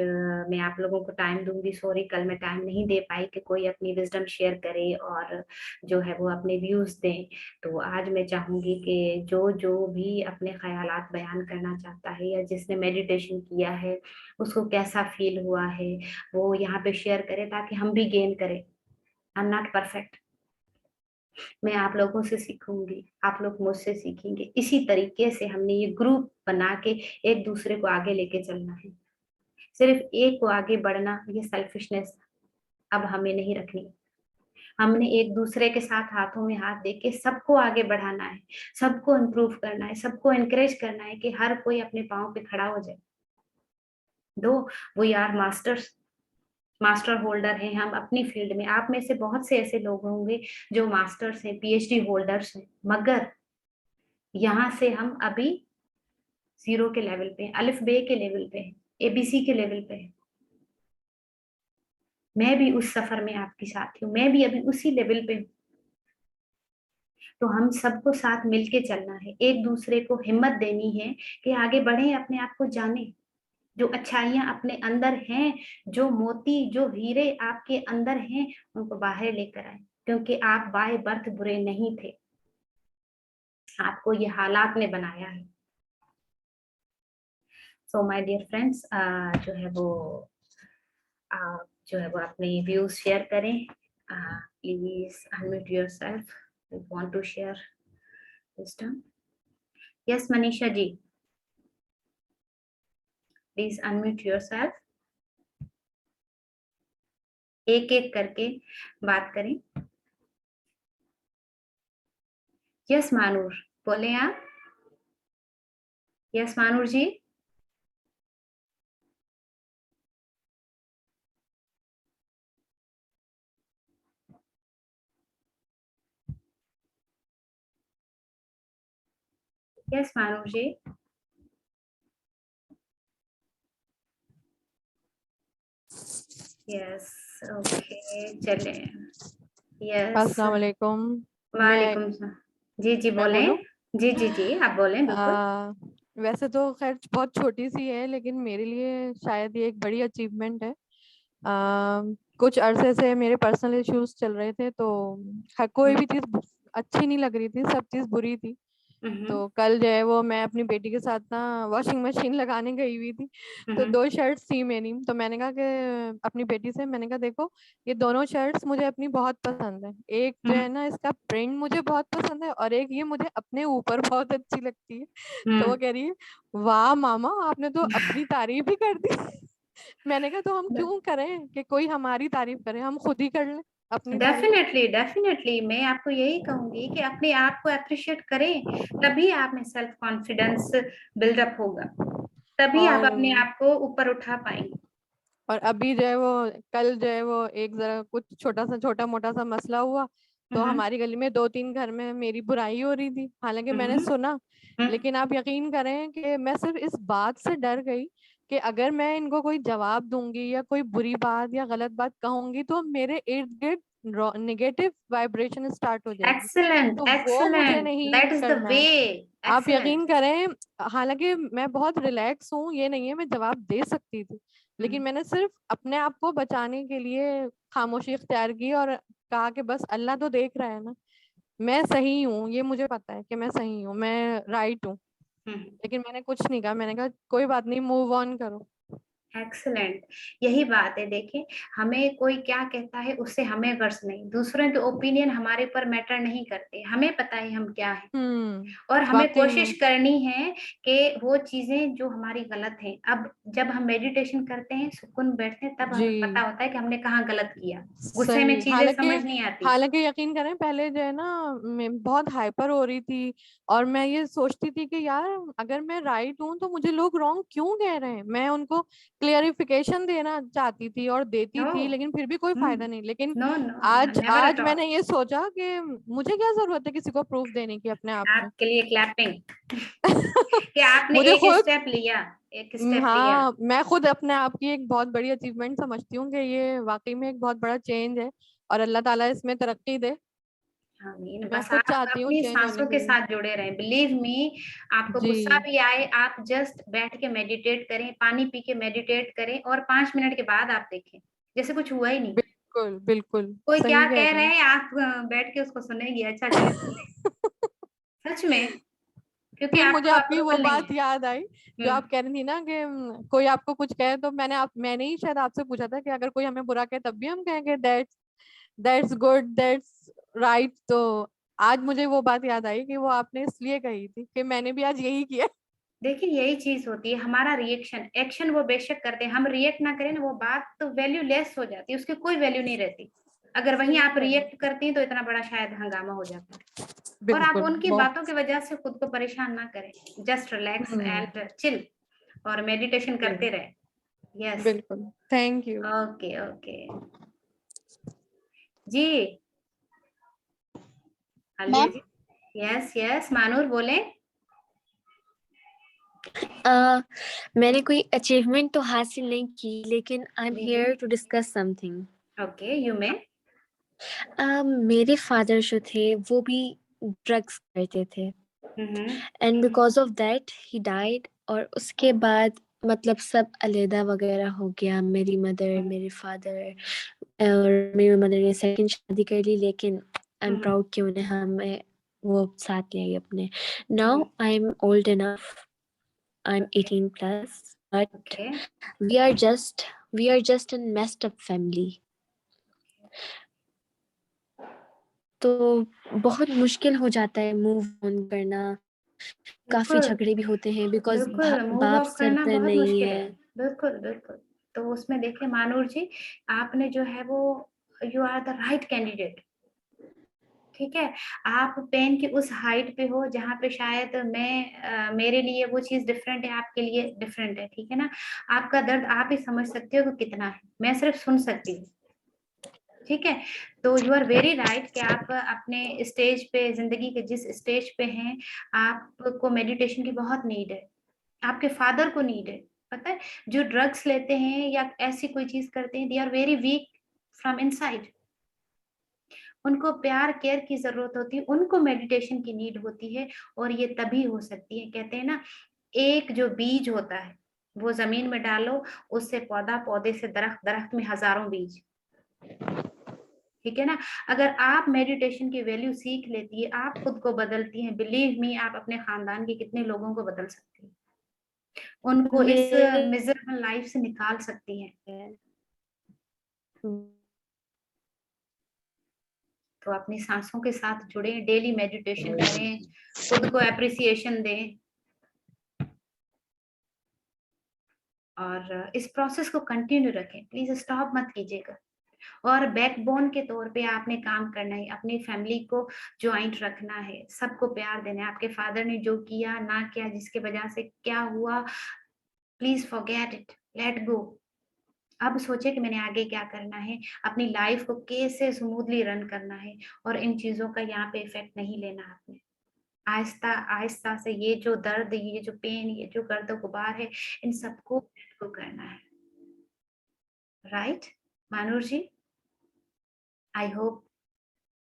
मैं आप लोगों को टाइम दूंगी। सॉरी, कल मैं टाइम नहीं दे पाई कि कोई अपनी विजडम शेयर करे और जो है वो अपने व्यूज दें। तो आज मैं चाहूंगी कि जो जो भी अपने ख्यालात बयान करना चाहता है या जिसने मेडिटेशन किया है उसको कैसा फील हुआ है, वो यहाँ पे शेयर करे ताकि हम भी गेन करें। I am not perfect. मैं आप लोगों से सीखूंगी, आप लोग मुझसे सीखेंगे। इसी तरीके से हमने ये ग्रुप बना के एक दूसरे को आगे लेके चलना है। सिर्फ एक को आगे बढ़ना, ये सेल्फिशनेस अब हमें नहीं रखनी। हमने एक दूसरे के साथ हाथों में हाथ दे के सबको आगे बढ़ाना है, सबको इम्प्रूव करना है, सबको एनकरेज करना है कि हर कोई अपने पाँव पे खड़ा हो जाए। Though we are masters, master holder हैं हम अपनी फील्ड में। आप में से बहुत से ऐसे लोग होंगे जो मास्टर्स हैं, पीएचडी होल्डर्स हैं, मगर यहाँ से हम अभी जीरो के लेवल पे हैं, अलिफ बे के लेवल पे हैं, एबीसी के लेवल पे हैं। मैं भी उस सफर में आपके साथ हूँ, मैं भी अभी उसी लेवल पे हूँ। तो हम सबको साथ मिलके चलना है, एक दूसरे को हिम्मत देनी है कि आगे बढ़े, अपने आप को जाने। जो अच्छाइयां अपने अंदर हैं, जो मोती, जो हीरे आपके अंदर हैं, उनको बाहर लेकर आए, क्योंकि आप बाय बर्थ बुरे नहीं थे, आपको ये हालात ने बनाया है। सो माय डियर फ्रेंड्स, जो है वो आप जो है वो अपने व्यूज शेयर करें। Please unmute yourself, we want to share wisdom. Yes Manisha ji, please unmute yourself. एक एक करके बात करें। यस मानूर, बोले आप। Yes Manoor ji. Yes Manoor ji. Yes, okay, चले। यस, अस्सलाम वालेकुम। मैं वालेकुम सलाम। जी जी मैं बोले। बोलूं? जी जी जी, आप बोले बिल्कुल। वैसे तो खैर बहुत छोटी सी है, लेकिन मेरे लिए शायद ये एक बड़ी अचीवमेंट है। कुछ अरसे से मेरे पर्सनल इश्यूज चल रहे थे, तो कोई भी चीज़ अच्छी नहीं लग रही थी, सब चीज़ बुरी थी। हम्म तो कल जो है वो मैं अपनी बेटी के साथ ना वॉशिंग मशीन लगाने गई हुई थी। तो हम्म 2 शर्ट्स थी मेरी, तो मैंने कहा कि अपनी बेटी से मैंने कहा देखो, ये दोनों शर्ट्स मुझे अपनी बहुत पसंद है। एक जो हम्म है ना इसका प्रिंट मुझे बहुत पसंद है, और एक ये मुझे अपने ऊपर बहुत अच्छी लगती है। तो वो हम्म कह रही है, वाह मामा आपने तो अपनी तारीफ ही कर दी। मैंने कहा तो हम क्यों करें कि कोई हमारी तारीफ करे, हम खुद ही कर लें अपनी तारीफ। डेफिनेटली डेफिनेटली, मैं आपको यही कहूंगी कि अपने आप को अप्रिशिएट करें, तभी आप में सेल्फ कॉन्फिडेंस बिल्डअप होगा, तभी आप और अपने आप को ऊपर उठा पाएंगे। और अभी जो है वो कल जो है वो एक जरा कुछ छोटा मोटा सा मसला हुआ, तो हम्म, हमारी गली में 2-3 घर में मेरी बुराई हो रही थी, हालांकि मैंने हम्म, सुना। हम्म, लेकिन आप यकीन करें कि मैं सिर्फ इस बात से डर गई कि अगर मैं इनको कोई जवाब दूंगी या कोई बुरी बात या गलत बात कहूंगी तो मेरे इर्द गिर्द नेगेटिव वाइब्रेशन स्टार्ट हो जाएगी। excellent, तो वो मुझे excellent. नहीं That is the करना है। way. आप Excellent. यकीन करें, हालांकि मैं बहुत रिलैक्स हूँ, ये नहीं है, मैं जवाब दे सकती थी, लेकिन हम्म, मैंने सिर्फ अपने आप को बचाने के लिए खामोशी इख्तियार की और कहा कि बस अल्लाह तो देख रहा है ना, मैं सही हूँ, ये मुझे पता है कि मैं सही हूँ, मैं राइट हूँ। हम्म। लेकिन मैंने कुछ नहीं कहा, मैंने कहा कोई बात नहीं, मूव ऑन करो। एक्सीलेंट। यही बात है, देखिए, हमें कोई क्या कहता है उससे हमें गर्ज नहीं, दूसरों के ओपिनियन हमारे ऊपर मैटर नहीं करते, हमें पता है हम क्या है। और हमें वाकई कोशिश में। करनी है कि वो चीजें जो हमारी गलत है, अब जब हम मेडिटेशन करते हैं, सुकून बैठते हैं, तब जी, हमें पता होता है कि हमने कहाँ गलत किया। गुस्से में सही। चीजें हालांकि समझ नहीं आती। हालांकि यकीन करें, पहले जो है ना, मैं बहुत हाइपर हो रही थी और मैं ये सोचती थी कि यार अगर मैं राइट हूँ तो मुझे लोग रॉन्ग क्यों कह रहे हैं। मैं उनको क्लियरिफिकेशन देना चाहती थी और देती नो। थी, लेकिन फिर भी कोई फायदा नहीं। लेकिन नो, नो, आज नेवर आज एट ऑल। मैंने ये सोचा कि मुझे क्या जरूरत है किसी को प्रूफ देने की अपने आप में। आपके लिए क्लैपिंग कि आपने मुझे एक खुद स्टेप लिया, एक स्टेप लिया। हाँ, मैं खुद अपने आप की एक बहुत बड़ी अचीवमेंट समझती हूँ कि ये वाकई में एक बहुत बड़ा चेंज है और अल्लाह ताला इसमें तरक्की दे। आमीन। मैं बस खुद आप चाहती हूँ अपनी चेंज होने सांसों के के लिए। साथ जुड़े रहें, बिलीव मी। आपको जी, गुस्सा भी आए, आप जस्ट बैठ के मेडिटेट करें, पानी पी के मेडिटेट करें, और 5 मिनट के बाद आप देखें जैसे कुछ हुआ ही नहीं। बिल्कुल बिल्कुल कोई क्या सही कह कह रही रहे हैं। हैं, आप बैठ के उसको सुनेंगे, अच्छा ठीक है सुन लें। सच में, क्योंकि फिर मुझे आपको आपकी वो अप्रूवल नहीं बात है। याद आई जो हम्म। आप कह रही थी ना कि कोई आपको कुछ कहे तो मैंने ही शायद आपसे पूछा था कि अगर कोई हमें बुरा कहे तब भी हम कहेंगे दैट्स गुड, दैट्स राइट। तो आज मुझे वो बात याद आई कि वो आपने इसलिए कही थी कि मैंने भी आज यही किया। देखिए, यही चीज होती है, हमारा रिएक्शन, एक्शन वो बेशक करते हैं, हम रिएक्ट ना करें ना, वो बात तो वैल्यू लेस हो जाती है, उसकी कोई वैल्यू नहीं रहती। अगर वहीं सही आप कह रही रिएक्ट हैं। करती हैं तो इतना बड़ा शायद हंगामा हो जाता। और आप बिल्कुल, उनकी बहुत। बातों की वजह से खुद को परेशान ना करें, just relax hmm. And chill, और मेडिटेशन जी, करते रहे। यस। बिल्कुल। Thank you. Okay, okay. जी। आलिया मैम, जी। यस, यस, मानूर बोले। मैंने कोई अचीवमेंट तो हासिल नहीं की, लेकिन आई एम जी, जी। Here to discuss something. Okay, you में। मेरे फादर जो थे वो भी ड्रग्स करते थे, hmm, and because of that he died. और उसके बाद मतलब सब अलहदा वगैरह हो गया, मेरी मदर, मेरे फादर। और मेरी मदर ने सेकंड शादी कर ली, लेकिन आई एम प्राउड कि उन्हें हमें वो साथ ले आई अपने। Now I am old enough, I'm okay, 18 plus, but okay. we are just we are just a messed up family. तो बहुत मुश्किल हो जाता है मूव ऑन करना। काफी बिल्कुल, झगड़े भी होते हैं बिकॉज बिल्कुल, मूव बाप ऑफ सर करना पर बहुत नहीं मुश्किल है। है। बिल्कुल, बिल्कुल। तो उसमें देखिए मानूर जी, आपने जो है वो, you are the right candidate. ठीक है। आप पेन की उस हाइट पे हो जहाँ पे शायद मेरे लिए वो चीज डिफरेंट है, आपके लिए डिफरेंट है, ठीक है ना। आपका दर्द आप ही समझ सकते हो कि कितना है, मैं सिर्फ सुन सकती हूँ। ठीक है। तो यू आर वेरी राइट कि आप अपने स्टेज पे, जिंदगी के जिस स्टेज पे हैं, आपको मेडिटेशन की बहुत नीड है। आपके फादर को नीड है। पता है, जो ड्रग्स लेते हैं या ऐसी कोई चीज करते हैं, they are very weak from inside. उनको प्यार केयर की जरूरत होती है, उनको मेडिटेशन की नीड होती है। और ये तभी हो सकती है, कहते हैं ना, एक जो बीज होता है वो जमीन में डालो, उससे पौधा, पौधे से दरख्त, दरख्त में हजारों बीज। ठीक है ना। अगर आप मेडिटेशन की वैल्यू सीख लेती है, आप खुद को बदलती हैं, बिलीव मी, आप अपने खानदान के कितने लोगों को बदल सकती हैं, उनको इस मेरे मिजरेबल लाइफ से निकाल सकती हैं। तो अपनी सांसों के साथ जुड़े, डेली मेडिटेशन करें, खुद को अप्रिसिएशन दें, और इस प्रोसेस को कंटिन्यू रखें, प्लीज स्टॉप मत कीजिएगा। और बैकबोन के तौर पे आपने काम करना है, अपनी फैमिली को ज्वाइंट रखना है, सबको प्यार देना है। आपके फादर ने जो किया ना किया, जिसके वजह से क्या हुआ, please forget it, let go. अब सोचिए कि मैंने आगे क्या करना है, अपनी लाइफ को कैसे स्मूथली रन करना है और इन चीज़ों का यहाँ पे इफ़ेक्ट नहीं लेना आपने। आहिस्ता-आहिस्ता से ये जो दर्द, ये जो पेन, ये जो गर्द-गुबार है, इन सबको लेट गो करना है। Right? Manoor ji, I hope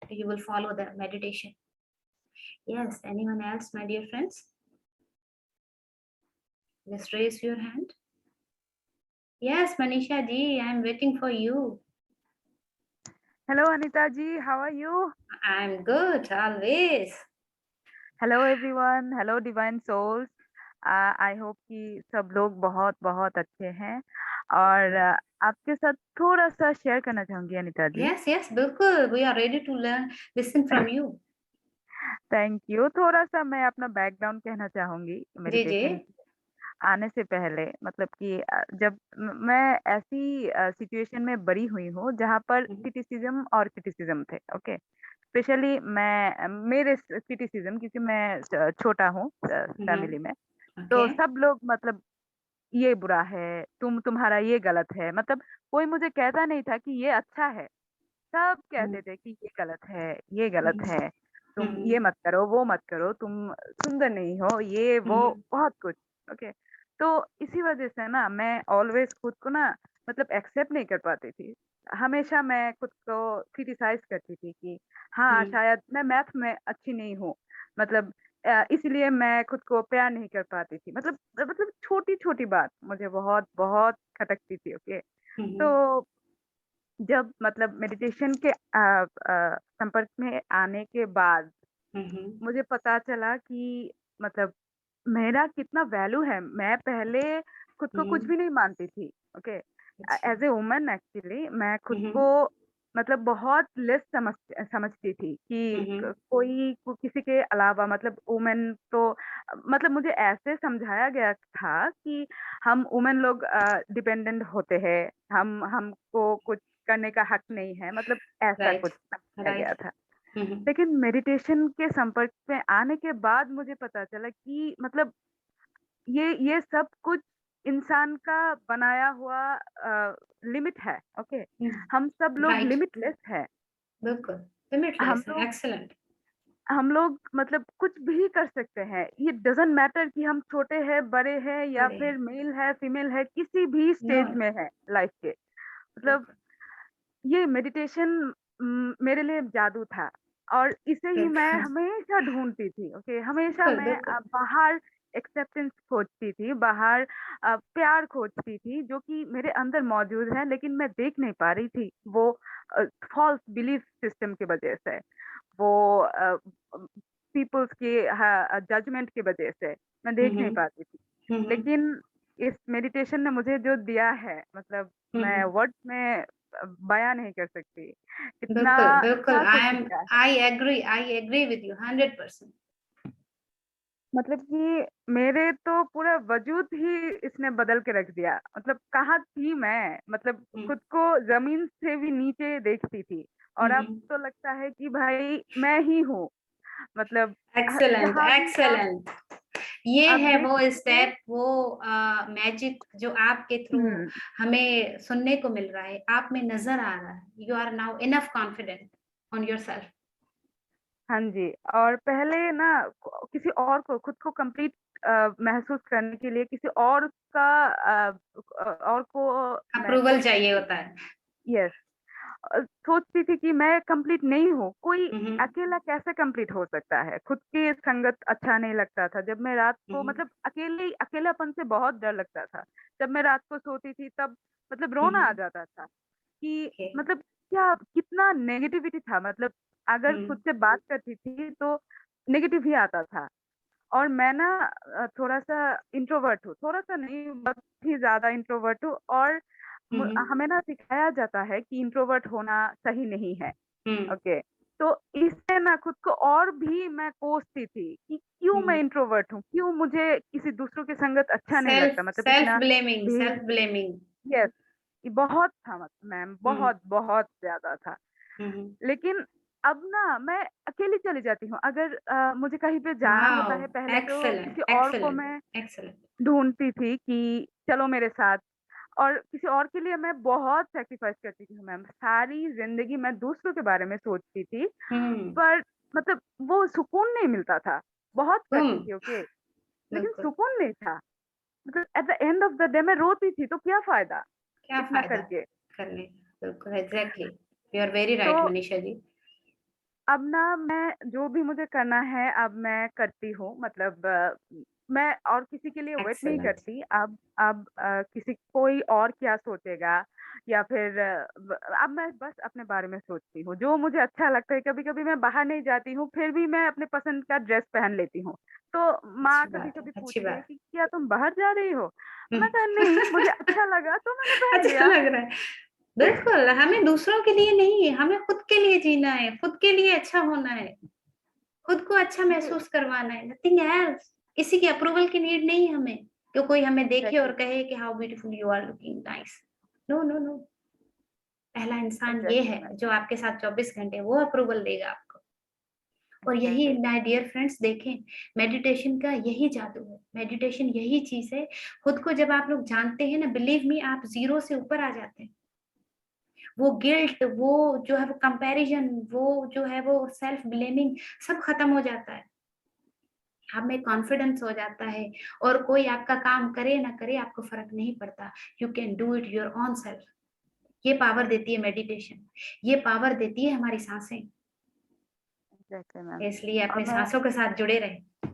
you will follow the meditation. Yes, anyone else, my dear friends? Just raise your hand. Yes, Manisha ji, I'm waiting for you. Hello, Anita ji. How are you? I'm good, always. Hello, everyone. Hello, Divine Souls. I hope कि सब लोग बहुत बहुत अच्छे हैं और आपके साथ थोड़ा सा शेयर करना चाहूंगी अनीता जी। Yes, बिल्कुल. We are ready to learn, listen from you. Thank you. थोड़ा सा मैं अपना बैकग्राउंड कहना चाहूंगी जी, मेडिटेशन जी. आने से पहले मतलब कि जब मैं ऐसी सिचुएशन में बड़ी हुई हूँ जहाँ पर क्रिटिसिज्म और क्रिटिसिज्म थे। ओके, स्पेशली मैं मेरे क्रिटिसिज्म क्योंकि मैं छोटा हूँ फैमिली में, तो Okay. सब लोग मतलब ये बुरा है, तुम्हारा ये गलत है, मतलब कोई मुझे कहता नहीं था कि ये अच्छा है। सब कहते थे कि ये गलत है, ये गलत है, तुम ये मत करो, वो मत करो, तुम सुंदर नहीं हो, ये वो बहुत कुछ। ओके, तो इसी वजह से ना मैं ऑलवेज खुद को ना मतलब एक्सेप्ट नहीं कर पाती थी। हमेशा मैं खुद को क्रिटिसाइज करती थी कि हाँ, शायद मैं मैथ में अच्छी नहीं हूँ, मतलब इसलिए मैं खुद को प्यार नहीं कर पाती थी। मतलब छोटी-छोटी बात मुझे बहुत बहुत खटकती थी। ओके, तो जब मतलब मेडिटेशन के संपर्क में आने के बाद मुझे पता चला कि मतलब मेरा कितना वैल्यू है। मैं पहले खुद को कुछ भी नहीं मानती थी। Okay, as a woman actually मैं खुद को मतलब बहुत लेस समझती थी कि किसी के अलावा मतलब वुमेन तो मतलब मुझे ऐसे समझाया गया था कि हम वुमेन लोग डिपेंडेंट होते हैं, हमको कुछ करने का हक नहीं है, मतलब ऐसा Right, कुछ समझाया गया right. था। लेकिन मेडिटेशन के संपर्क में आने के बाद मुझे पता चला कि मतलब ये सब कुछ इंसान का बनाया हुआ लिमिट है। ओके, हम सब लोग Right. लिमिटलेस है। बिल्कुल. हम Limitless. लोग Excellent. हम लोग मतलब कुछ भी कर सकते हैं। ये डज़न्ट मैटर कि हम छोटे हैं, बड़े हैं या बड़े फिर मेल है, फीमेल है, किसी भी स्टेज No. में है लाइफ के। मतलब ये मेडिटेशन मेरे लिए जादू था और इसे ही मैं बिल्कुल. हमेशा ढूँढती थी। ओके, हमेशा बिल्कुल, मैं बिल्कुल. बाहर एक्सेप्टेंस खोजती थी, बाहर प्यार खोजती थी जो कि मेरे अंदर मौजूद है लेकिन मैं देख नहीं पा रही थी। वो फ़ॉल्स बिलीफ सिस्टम की वजह से, वो पीपल्स के जजमेंट की वजह से मैं देख नहीं पाती थी। लेकिन इस मेडिटेशन ने मुझे जो दिया है मतलब मैं वर्ड्स में बयाँ नहीं कर सकती। इतना बिल्कुल, बिल्कुल. अच्छा कुछ दिया है। I agree with you 100%. मतलब कि मेरे तो पूरा वजूद ही इसने बदल के रख दिया। मतलब कहाँ थी मैं? मतलब खुद को ज़मीन से भी नीचे देखती थी और अब तो लगता है कि भाई मैं ही हूँ। मतलब एक्सेलेंट, जहाँ भी एक्सेलेंट. ये आप है देख वो सकते हैं। स्टेप, वो मैजिक जो आपके थ्रू हुँ। हमें सुनने को मिल रहा है, आप में नजर आ रहा है. You are now enough confident on yourself. हाँ जी, और पहले ना किसी और को खुद को कंप्लीट महसूस करने के लिए किसी और का और को मैं अप्रूवल चाहिए होता है. यस सोचती थी कि मैं कंप्लीट नहीं हूँ, कोई हम्म, अकेला कैसे कंप्लीट हो सकता है? खुद की संगत अच्छा नहीं लगता था। जब मैं रात को हम्म, मतलब अकेलापन से बहुत डर लगता था। जब मैं रात को सोती थी तब मतलब रोना आ हम्म, जाता था कि okay, मतलब क्या कितना नेगेटिविटी था। मतलब अगर खुद से बात करती थी तो नेगेटिव ही आता था। और मैं ना थोड़ा-सा इंट्रोवर्ट हूँ, थोड़ा-सा नहीं बहुत ही ज़्यादा इंट्रोवर्ट हूँ और हम्म, हमें ना सिखाया जाता है कि इंट्रोवर्ट होना सही नहीं है। हम्म, ओके, तो इससे ना खुद को और भी मैं कोसती थी कि क्यों मैं हम्म. इंट्रोवर्ट हूँ, क्यों मुझे किसी दूसरों की संगत अच्छा नहीं सेल्फ लगता। मतलब सेल्फ इतना ब्लेमिंग, भी सेल्फ ब्लेमिंग. यस, ये बहुत था मैम, हम्म, बहुत, बहुत ज़्यादा था। हम्म. लेकिन अब ना मैं अकेली चली जाती हूँ। अगर मुझे कहीं पे जाना होता वाओ, है पहले तो एक्सेलेंट, किसी और को एक्सेलेंट, मैं एक्सेलेंट. ढूँढती थी कि चलो मेरे साथ और किसी और के लिए मैं बहुत सैक्रिफाइस करती थी मैम। सारी ज़िंदगी मैं दूसरों के बारे में सोचती थी, हम्म। पर मतलब वो सुकून नहीं मिलता था। बहुत करती थी, ओके, लेकिन बिल्कुल। सुकून नहीं था। मतलब at the end of the day मैं रोती थी, तो क्या फ़ायदा क्या इतना फायदा करके? करने का? बिल्कुल, एग्जैक्टली, यू आर वेरी तो राइट मनीषा जी। अब ना मैं जो भी मुझे करना है अब मैं करती हूँ। मतलब मैं और किसी के लिए वेट नहीं एक्सेलेंट। करती। अब किसी कोई और क्या सोचेगा, या फिर अब मैं बस अपने बारे में सोचती हूँ। जो मुझे अच्छा लगता है, कभी-कभी मैं बाहर नहीं जाती हूँ, फिर भी मैं अपने पसंद का ड्रेस पहन लेती हूँ। तो माँ अच्छी बात है, कभी-कभी अच्छी पूछती है बात। कि क्या तुम बाहर जा रही हो? हम्म। मैं कहा नहीं, मुझे अच्छा लगा तो मैंने पहन अच्छा लिया। लग रहा है। बिल्कुल, हमें दूसरों के लिए नहीं, हमें खुद के लिए जीना है, खुद के लिए अच्छा होना है, खुद को अच्छा ये महसूस करवाना है, नथिंग एल्स। किसी की अप्रूवल की नीड नहीं हमें, कि कोई हमें देखे और एग्ज़ैक्टली, कहे कि how beautiful you are looking nice. No, no, no. पहला इंसान ये एग्ज़ैक्टली है मैम, जो आपके साथ 24 घंटे वो अप्रूवल देगा आपको। और यही एग्ज़ैक्टली। माय डियर फ्रेंड्स देखें, मेडिटेशन का यही जादू है, मेडिटेशन यही चीज़ है। खुद को जब आप लोग जानते हैं ना, बिलीव मी, आप ज़ीरो से ऊपर आ जाते हैं। वो गिल्ट, वो जो है वो कंपैरिजन, वो जो है वो सेल्फ ब्लेमिंग, सब खत्म हो जाता है। आप में कॉन्फिडेंस हो जाता है, और कोई आपका काम करे ना करे आपको फ़र्क नहीं पड़ता। You can do it your own self. ये पावर देती है मेडिटेशन, ये पावर देती है हमारी साँसें। Exactly ma'am. इसलिए और अपने मैं साँसों के साथ जुड़े रहें। जी,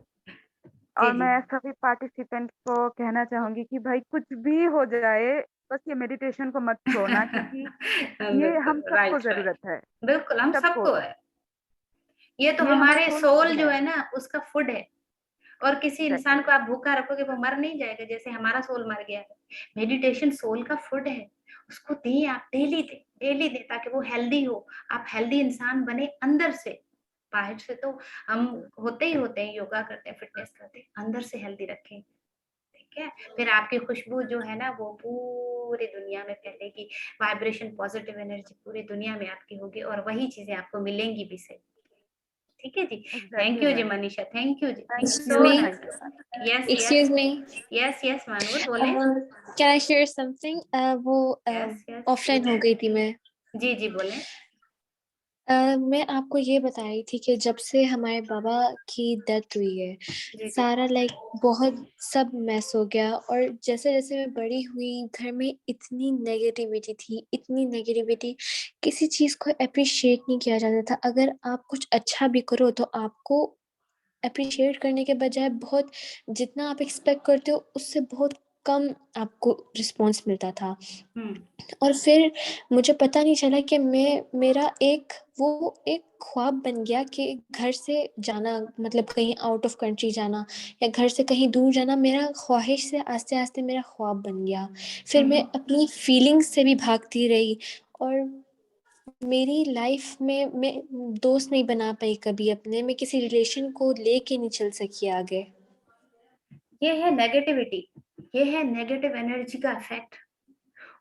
और जी। मैं सभी पार्टिसिपेंट को कहना चाहूँगी कि भाई कुछ भी हो जाए, बस ये मेडिटेशन को मत छोड़ना, क्योंकि ये हम बिल्कुल, सबको राइट, राइट। ज़रूरत है, बिल्कुल, हम सबको। सबको है। ये तो ये हमारा हमारे सोल सोल फूड जो है। है ना, उसका फूड है। और किसी इंसान एग्ज़ैक्टली, को आप भूखा रखोगे वो मर नहीं जाएगा, जैसे हमारा सोल मर गया है। मेडिटेशन सोल का फूड है। उसको दें, आप डेली दें, डेली दें, ताकि वो हेल्दी हो। आप हेल्दी इंसान बने अंदर से। बाहर से तो हम होते ही होते हैं, योगा करते हैं, फिटनेस करते हैं, अंदर से हेल्दी रखें, ठीक है? फिर आपकी खुशबू जो है ना वो पूरी दुनिया में फैलेगी। वाइब्रेशन, पॉजिटिव एनर्जी पूरी दुनिया में आपकी होगी, और वही चीज़ें आपको मिलेंगी भी सही। ठीक है जी। थैंक एग्ज़ैक्टली यू जी मैम। मनीषा, थैंक यू जी, thank you Excuse so me. Much. Thank you ma'am. Yes, yes, Excuse me. Yes, yes Manoor बोलें। Can I share something? वो यस, यस, ऑफलाइन हो गई थी मैं। जी, जी, बोलें। मैं आपको ये बता रही थी कि जब से हमारे बाबा की डेथ हुई है, जी, जी। सारा बहुत सब मेस हो गया। और जैसे-जैसे मैं बड़ी हुई, घर में इतनी नेगेटिविटी थी, इतनी नेगेटिविटी, किसी चीज़ को एप्रिशिएट नहीं किया जाता था। अगर आप कुछ अच्छा भी करो तो आपको एप्रिशिएट करने के बजाय बहुत, जितना आप एक्सपेक्ट करते हो उससे बहुत कम आपको रिस्पॉन्स मिलता था। हुँ, और फिर मुझे पता नहीं चला कि मेरा एक ख्वाब बन गया कि घर से जाना, मतलब कहीं आउट ऑफ कंट्री जाना या घर से कहीं दूर जाना, मेरा ख्वाहिश से आस्ते-आस्ते मेरा ख्वाब बन गया। फिर हुँ, मैं हुँ। अपनी फीलिंग्स से भी भागती रही, और मेरी लाइफ में मैं दोस्त नहीं बना पाई कभी अपने, मैं किसी रिलेशन को लेके नहीं चल सकी आगे। ये है नेगेटिविटी, ये है नेगेटिव एनर्जी का इफ़ेक्ट।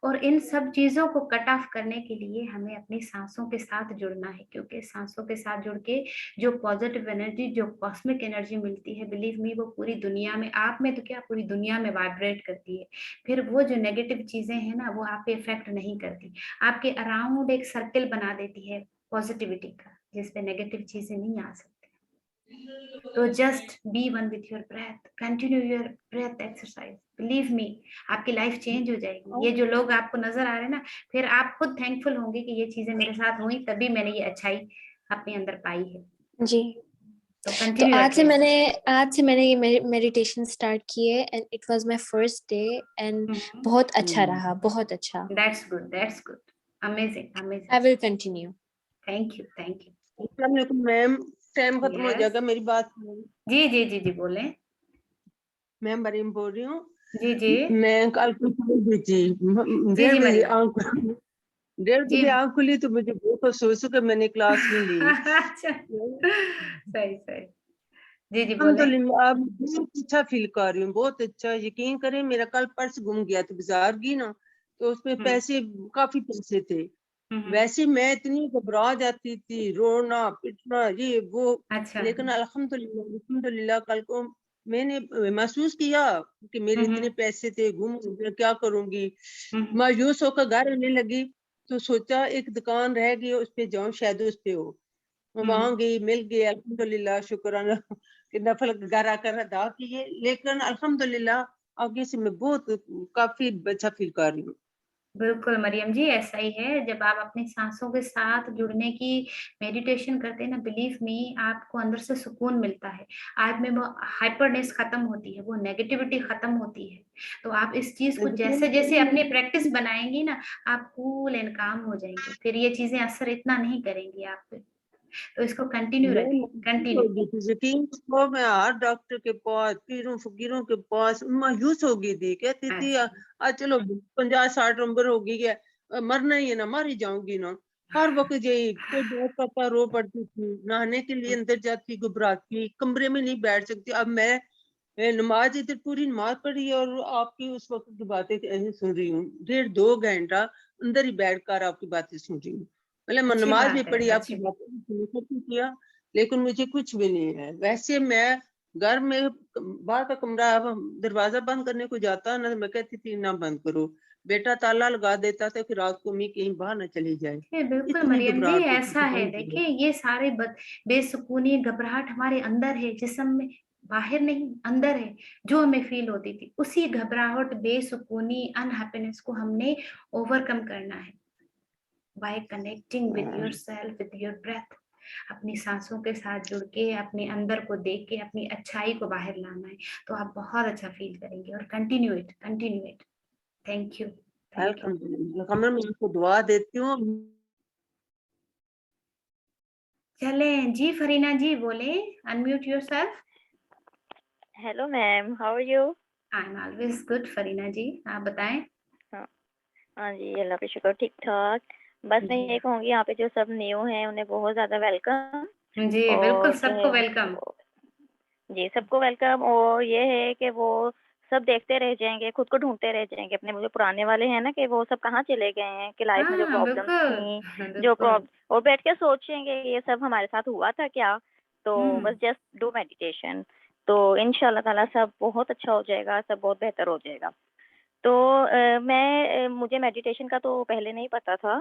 और इन सब चीज़ों को कट ऑफ करने के लिए हमें अपनी साँसों के साथ जुड़ना है, क्योंकि साँसों के साथ जुड़ के जो पॉज़िटिव एनर्जी, जो कॉस्मिक एनर्जी मिलती है, बिलीव मी, वो पूरी दुनिया में, आप में तो क्या पूरी दुनिया में वाइब्रेट करती है। फिर वो जो नेगेटिव चीज़ें हैं ना, वो आप पे इफ़ेक्ट नहीं करती। आपके अराउंड एक सर्कल बना देती है पॉज़िटिविटी का, जिस पे नेगेटिव चीज़ें नहीं आ सकती। तो just be one with your breath, continue your breath exercise, believe me, आपकी लाइफ चेंज हो जाएगी। ये जो लोग आपको नजर आ रहे हैं ना, फिर आप खुद थैंकफुल होंगे कि ये चीजें मेरे साथ हुई, तभी मैंने ये अच्छाई अपने अंदर पाई है। जी। तो तो कंटिन्यू योर प्रेस। आज से मैंने ये मेडिटेशन स्टार्ट की है, and it was my first day, and बहुत अच्छा रहा, बहुत अच्छा। That's good, that's good, amazing, I amazing. Will continue. Thank you, thank you. अस्सलाम वालेकुम मैम, टाइम खत्म हो यस, जाएगा, मेरी बात सुनो। जी, जी, जी, जी, बोलें। मैं मरीम बोल रही हूँ। जी, जी, मैं कल को चली गई थी, जी, जी 1:30 बजे मरीमा आँख 1:30 जी। बजे आँख खुली तो मुझे बहुत अफसोस हुआ कि मैंने क्लास नहीं ली। अच्छा, सही, सही। जी, जी, बोलें। अल्हम्दुलिल्लाह अब बहुत अच्छा फील कर रही हूँ, बहुत अच्छा। यकीन करें मेरा कल पर्स गुम गया था, बाजार गई ना तो उसमें पैसे, काफी पैसे थे। वैसे मैं इतनी घबरा जाती थी, रोना पिटना ये वो, अच्छा, लेकिन अल्हम्दुलिल्लाह अल्हम्दुलिल्लाह कल को मैंने महसूस किया कि मेरे इतने पैसे थे, गुम हो गए, क्या करूंगी। मायूस होकर घर आने लगी तो सोचा एक दुकान रह गई उस पे जाऊं, शायद उस पे हो। मैं वहां गई, मिल गई, अल्हम्दुलिल्लाह, शुक्राना कि नफल घर आकर अदा किए। लेकिन अल्हम्दुलिल्लाह आगे से मैं बहुत काफी अच्छा फील कर रही हूँ। बिल्कुल मरियम जी, ऐसा ही है। जब आप अपनी सांसों के साथ जुड़ने की मेडिटेशन करते हैं ना, बिलीव मी, आपको अंदर से सुकून मिलता है। आज में वो हाइपरनेस खत्म होती है, वो नेगेटिविटी खत्म होती है। तो आप इस चीज को जैसे जैसे अपनी प्रैक्टिस बनाएंगी ना, आप कूल एंड काम हो जाएंगे। फिर ये चीजें असर इतना नहीं करेंगी आप पे। तो इसको कंटिन्यू मैं रखें, मायूस हो कंटिन्यू। गई थी, यकीन करो, मैं हर डॉक्टर के पास, पीरों फकीरों के पास मायूस हो गई थी। कहती थी अच्छा। आज चलो 50-60 उम्र हो गई है, मरना ही है ना, मर ही जाऊंगी ना। हर वक्त यही कोई बात पापा, रो पड़ती थी, नहाने के लिए अंदर जाती, घबराती, कमरे में नहीं बैठ सकती। अब मैं नमाज इधर पूरी नमाज पढ़ी है और आपकी उस वक्त की बातें ऐसे सुन रही हूँ, 1.5-2 घंटा अंदर ही बैठकर आपकी बातें सुन रही हूँ। मतलब अच्छी नमाज भी बात है, पढ़ी, आपकी अच्छी। बातें भी सुनी, सब कुछ किया, लेकिन मुझे कुछ भी नहीं है। वैसे मैं घर में बाहर का कमरा दरवाजा बंद करने को जाता ना, तो मैं कहती थी ना बंद करो, बेटा ताला लगा देता था कि रात को मैं कहीं बाहर ना चली जाए। बिल्कुल इतनी मरियम जी, घबराहट होती ऐसा थी, है। बहुत देखिए, घबराहट। ये सारे बेसुकूनी, घबराहट हमारे अंदर है, जिस्म में, बाहर नहीं, अंदर है। जो हमें फील होती थी, उसी घबराहट, बेसुकूनी, अनहैप्पीनेस को हमने ओवरकम करना है by connecting with your self, with your breath. अपनी सांसों के साथ जुड़ के, अपने अंदर को देख के, अपनी अच्छाई को बाहर लाना है। तो आप बहुत अच्छा फील करेंगे। और continue it, continue it. Thank you, thank you. अल्हम्दुलिल्लाह, कमर मैं आपको दुआ देती हूँ। चलें जी, फरीना जी बोले, unmute yourself. Hello ma'am, how are you? I am always good Farina ji, आप बताएं। हाँ हाँ जी, अल्लाह का शुक्र, ठीक ठाक। बस मैं जी ये कहूँगी, यहाँ पे जो सब न्यू हैं उन्हें बहुत ज़्यादा वेलकम। जी, बिल्कुल और जो सबको है वेलकम। जी, सबको वेलकम। और ये है कि वो सब देखते रह जाएंगे, खुद को ढूंढते रह जाएंगे। अपने वो जो पुराने वाले हैं ना, कि वो सब कहाँ चले गए हैं, कि लाइफ में जो हाँ प्रॉब्लम्स बिल्कुल। थी, जो बिल्कुल। और बैठ के सोचेंगे ये सब हमारे साथ हुआ था क्या। तो हम्म। बस जस्ट डू मेडिटेशन, तो इंशाल्लाह ताला सब बहुत अच्छा हो जाएगा, सब बहुत बेहतर हो जाएगा। तो मुझे मेडिटेशन का तो पहले नहीं पता था,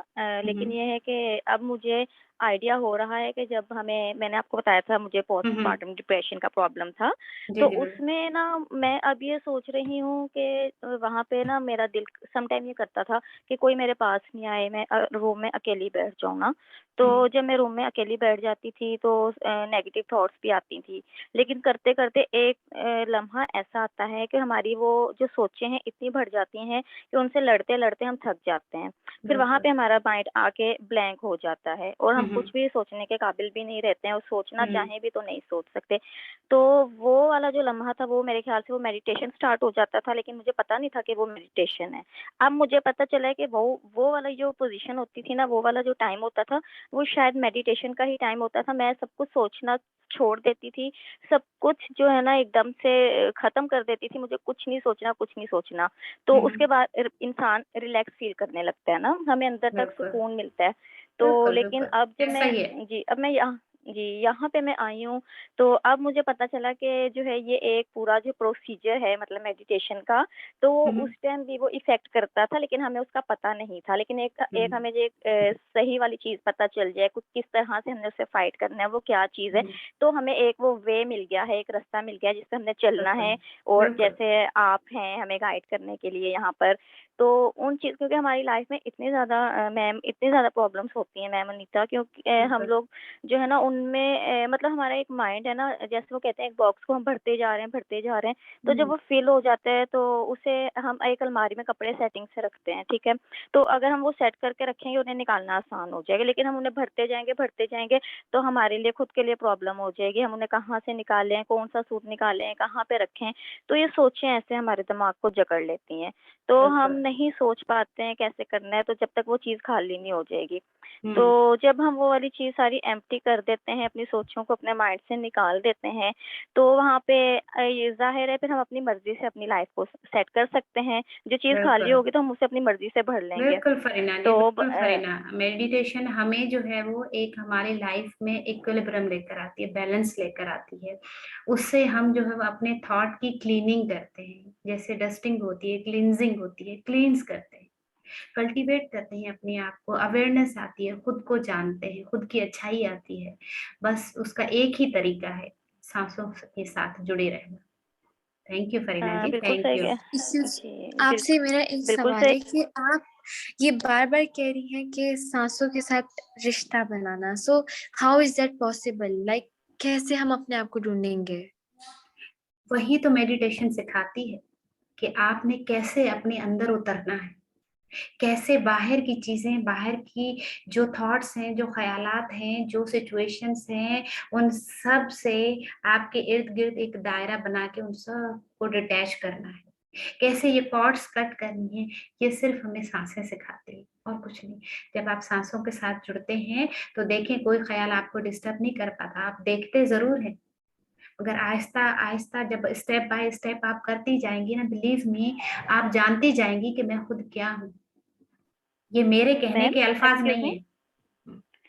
लेकिन ये है कि अब मुझे आइडिया हो रहा है कि जब मैंने आपको बताया था मुझे हम्म। पोस्टमार्टम डिप्रेशन का प्रॉब्लम था, जी तो जी बिल्कुल। उसमें ना मैं अब ये सोच रही हूँ कि वहाँ पे ना मेरा दिल सम टाइम ये करता था कि कोई मेरे पास नहीं आए, मैं रूम में अकेली बैठ जाऊँ ना। तो जब मैं रूम में अकेली बैठ जाती थी तो नेगेटिव थॉट्स भी आती थी। लेकिन करते-करते एक लम्हा ऐसा आता है कि हमारी वो जो सोचें हैं इतनी बढ़ जाती हैं कि उनसे लड़ते-लड़ते हम थक जाते हैं। फिर वहाँ बिल्कुल। पे हमारा माइंड आके ब्लैंक हो जाता है और हम हम्म। कुछ भी सोचने के काबिल भी नहीं रहते हैं और सोचना हम्म। चाहें भी तो नहीं सोच सकते। तो वो वाला जो लम्हा था वो मेरे ख़्याल से वो मेडिटेशन स्टार्ट हो जाता था, लेकिन मुझे पता नहीं था कि वो मेडिटेशन है। अब मुझे पता चला है कि वो वाला जो पोज़ीशन होती थी ना, वो वाला जो टाइम होता था, वो शायद मेडिटेशन का ही टाइम होता था। मैं सब कुछ सोचना छोड़ देती थी, सब कुछ जो है ना एकदम से ख़त्म कर देती थी, मुझे कुछ नहीं सोचना, कुछ नहीं सोचना। तो उसके बाद इंसान रिलैक्स फ़ील करने लगता है ना, हमें अंदर तक बिल्कुल। सुकून मिलता है। तो बिल्कुल। लेकिन बिल्कुल अब जब ऐसा मैं ही है। जी, अब मैं यहाँ पे मैं आई हूँ, तो अब मुझे पता चला कि जो है ये एक पूरा जो प्रोसीजर है मतलब मेडिटेशन का, तो हम्म। उस टाइम भी वो इफ़ेक्ट करता था, लेकिन हमें उसका पता नहीं था। लेकिन एक एक हम्म। हमें जो एक सही वाली चीज़ पता चल जाए, कुछ किस तरह से हमने उससे फ़ाइट करना है, वो क्या चीज़ है, तो हमें एक वो वे मिल गया है, एक रास्ता मिल गया है जिससे हमने चलना बिल्कुल। है। और बिल्कुल। जैसे आप हैं हमें गाइड करने के लिए यहाँ पर, तो उन चीज़ क्योंकि हमारी लाइफ़ में इतनी ज़्यादा मैम इतनी ज़्यादा प्रॉब्लम्स होती हैं मैम अनीता, क्योंकि हम बिल्कुल। लोग जो है ना उनमें मतलब हमारा एक माइंड है ना, जैसे वो कहते हैं एक बॉक्स को हम भरते जा रहे हैं, भरते जा रहे हैं, तो जब वो फिल हो जाता है तो उसे हम एक अलमारी में कपड़े सेटिंग से रखते हैं, ठीक है? तो अगर हम वो सेट करके रखेंगे उन्हें निकालना आसान हो जाएगा, लेकिन हम उन्हें भरते जाएँगे तो हमारे लिए खुद के लिए प्रॉब्लम हो जाएगी। हम उन्हें कहाँ से निकालें, कौन-सा सूट निकालें, कहाँ पे रखें? तो ये सोचें ऐसे हमारे दिमाग को जकड़ लेती हैं। तो हम बिल्कुल। नहीं सोच पाते हैं कैसे करना है, तो जब तक वो चीज़ खाली नहीं हो जाएगी। तो जब हम वो वाली चीज सारी एम्प्टी कर देते हैं, अपनी सोचों को अपने माइंड से निकाल देते हैं, तो वहाँ पे ये जाहिर है फिर हम अपनी मर्जी से अपनी लाइफ को सेट कर सकते हैं। जो चीज खाली बिल्कुल होगी तो हम उसे अपनी मर्जी से भर लेंगे। बिल्कुल फरीना जी, तो बिल्कुल फरीना, मेडिटेशन हमें जो है वो एक हमारी लाइफ में इक्विलिब्रियम लेकर आती है, बैलेंस लेकर आती है। उससे हम जो है वो अपने थॉट की क्लीनिंग करते हैं, जैसे डस्टिंग होती है, क्लींजिंग होती है, क्लींस करते हैं, कल्टीवेट करते हैं अपने आप को, अवेयरनेस आती है, खुद को जानते हैं, खुद की अच्छाई आती है। बस उसका एक ही तरीका है, सांसों के साथ जुड़े रहना। थैंक यू फरीना जी, बिल्कुल थैंक सही यू। है जी, जी, आपसे मेरा एक बिल्कुल सवाल सही। है कि आप ये बार-बार कह रही हैं कि सांसों के साथ रिश्ता बनाना, so how is that possible? Like कैसे हम अपने आप को ढूँढेंगे? वही तो मेडिटेशन सिखाती है कि आपने कैसे अपने अंदर उतरना है, कैसे बाहर की चीजें, बाहर की जो थॉट्स हैं, जो ख्यालात हैं, जो सिचुएशंस हैं, उन सब से आपके इर्द गिर्द एक दायरा बना के उन सब को डिटैच करना है, कैसे ये कॉर्ड्स कट करनी है। ये सिर्फ हमें सांसें सिखाती है और कुछ नहीं। जब आप सांसों के साथ जुड़ते हैं तो देखें कोई ख्याल आपको डिस्टर्ब नहीं कर पाता, आप देखते जरूर हैं, अगर आहिस्ता आहिस्ता जब स्टेप बाय स्टेप आप करती जाएंगी ना, बिलीव मी, आप जानती जाएंगी कि मैं खुद क्या हूँ। ये मेरे कहने मैम के अल्फाज एक्सक्यूज नहीं मी, है।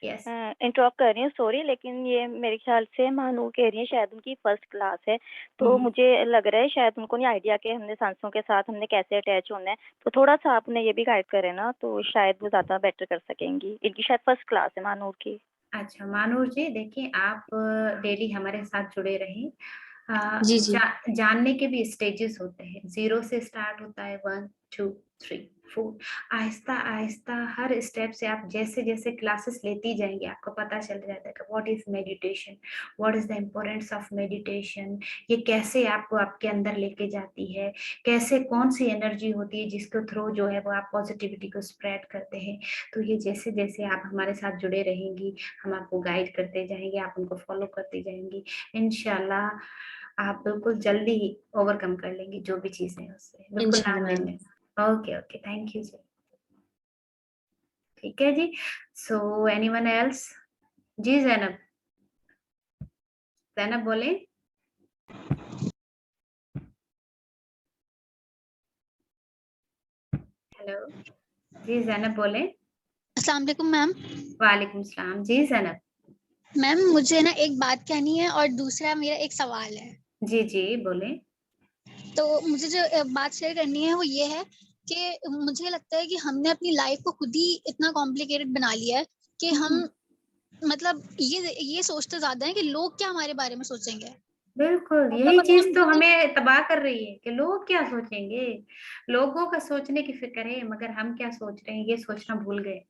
यस इंटरप्ट कर रही हूँ, सॉरी, लेकिन ये मेरे ख्याल से मानू कह रही है, शायद उनकी फर्स्ट क्लास है, तो मुझे लग रहा है शायद उनको नहीं आइडिया कि हमने सांसों के साथ हमने कैसे अटैच होना है। तो थोड़ा सा आप उन्हें ये भी गाइड करें ना, तो शायद वो ज़्यादा बेटर कर सकेंगी। इनकी शायद फर्स्ट क्लास है मानूर की। अच्छा मानूर जी, देखिए आप डेली हमारे साथ जुड़े रहें। जी, जी। जानने के भी स्टेजेस होते हैं, 0 से स्टार्ट होता है, 1 2 3 4, आहिस्ता आहिस्ता हर स्टेप से आप जैसे जैसे क्लासेस लेती जाएंगे आपको पता चल जाता है कि what is meditation, what is the importance of meditation, ये कैसे आपको आपके अंदर लेके जाती है, कैसे कौन सी एनर्जी होती है जिसके थ्रू जो है वो आप पॉजिटिविटी को स्प्रेड करते हैं। तो ये जैसे जैसे आप हमारे साथ जुड़े रहेंगी, हम आपको गाइड करते जाएंगे, आप उनको फॉलो करते जाएंगी, इंशाल्लाह आप बिल्कुल जल्दी ही ओवरकम कर लेंगी जो भी चीजें हैं उससे, बिल्कुल नाम इंशाल्लाह। लेने। ओके ओके, थैंक यू जी। ठीक है जी। So anyone else? जी जैनब, जैनब बोले। हेलो जी जैनब बोले। अस्सलाम वालेकुम मैम। वालेकुम सलाम जी जैनब। मैम मुझे ना एक बात कहनी है और दूसरा मेरा एक सवाल है। जी जी बोले। तो मुझे जो बात शेयर करनी है वो ये है कि मुझे लगता है कि हमने अपनी लाइफ को खुद ही इतना कॉम्प्लिकेटेड बना लिया है कि हम मतलब ये सोचते ज्यादा है कि लोग क्या हमारे बारे में सोचेंगे। बिल्कुल मतलब यही अगर चीज हम तो ये हमें तबाह कर रही है कि लोग क्या सोचेंगे। लोगों का सोचने की फिक्र है, मगर हम क्या सोच रहे हैं ये सोचना भूल गए।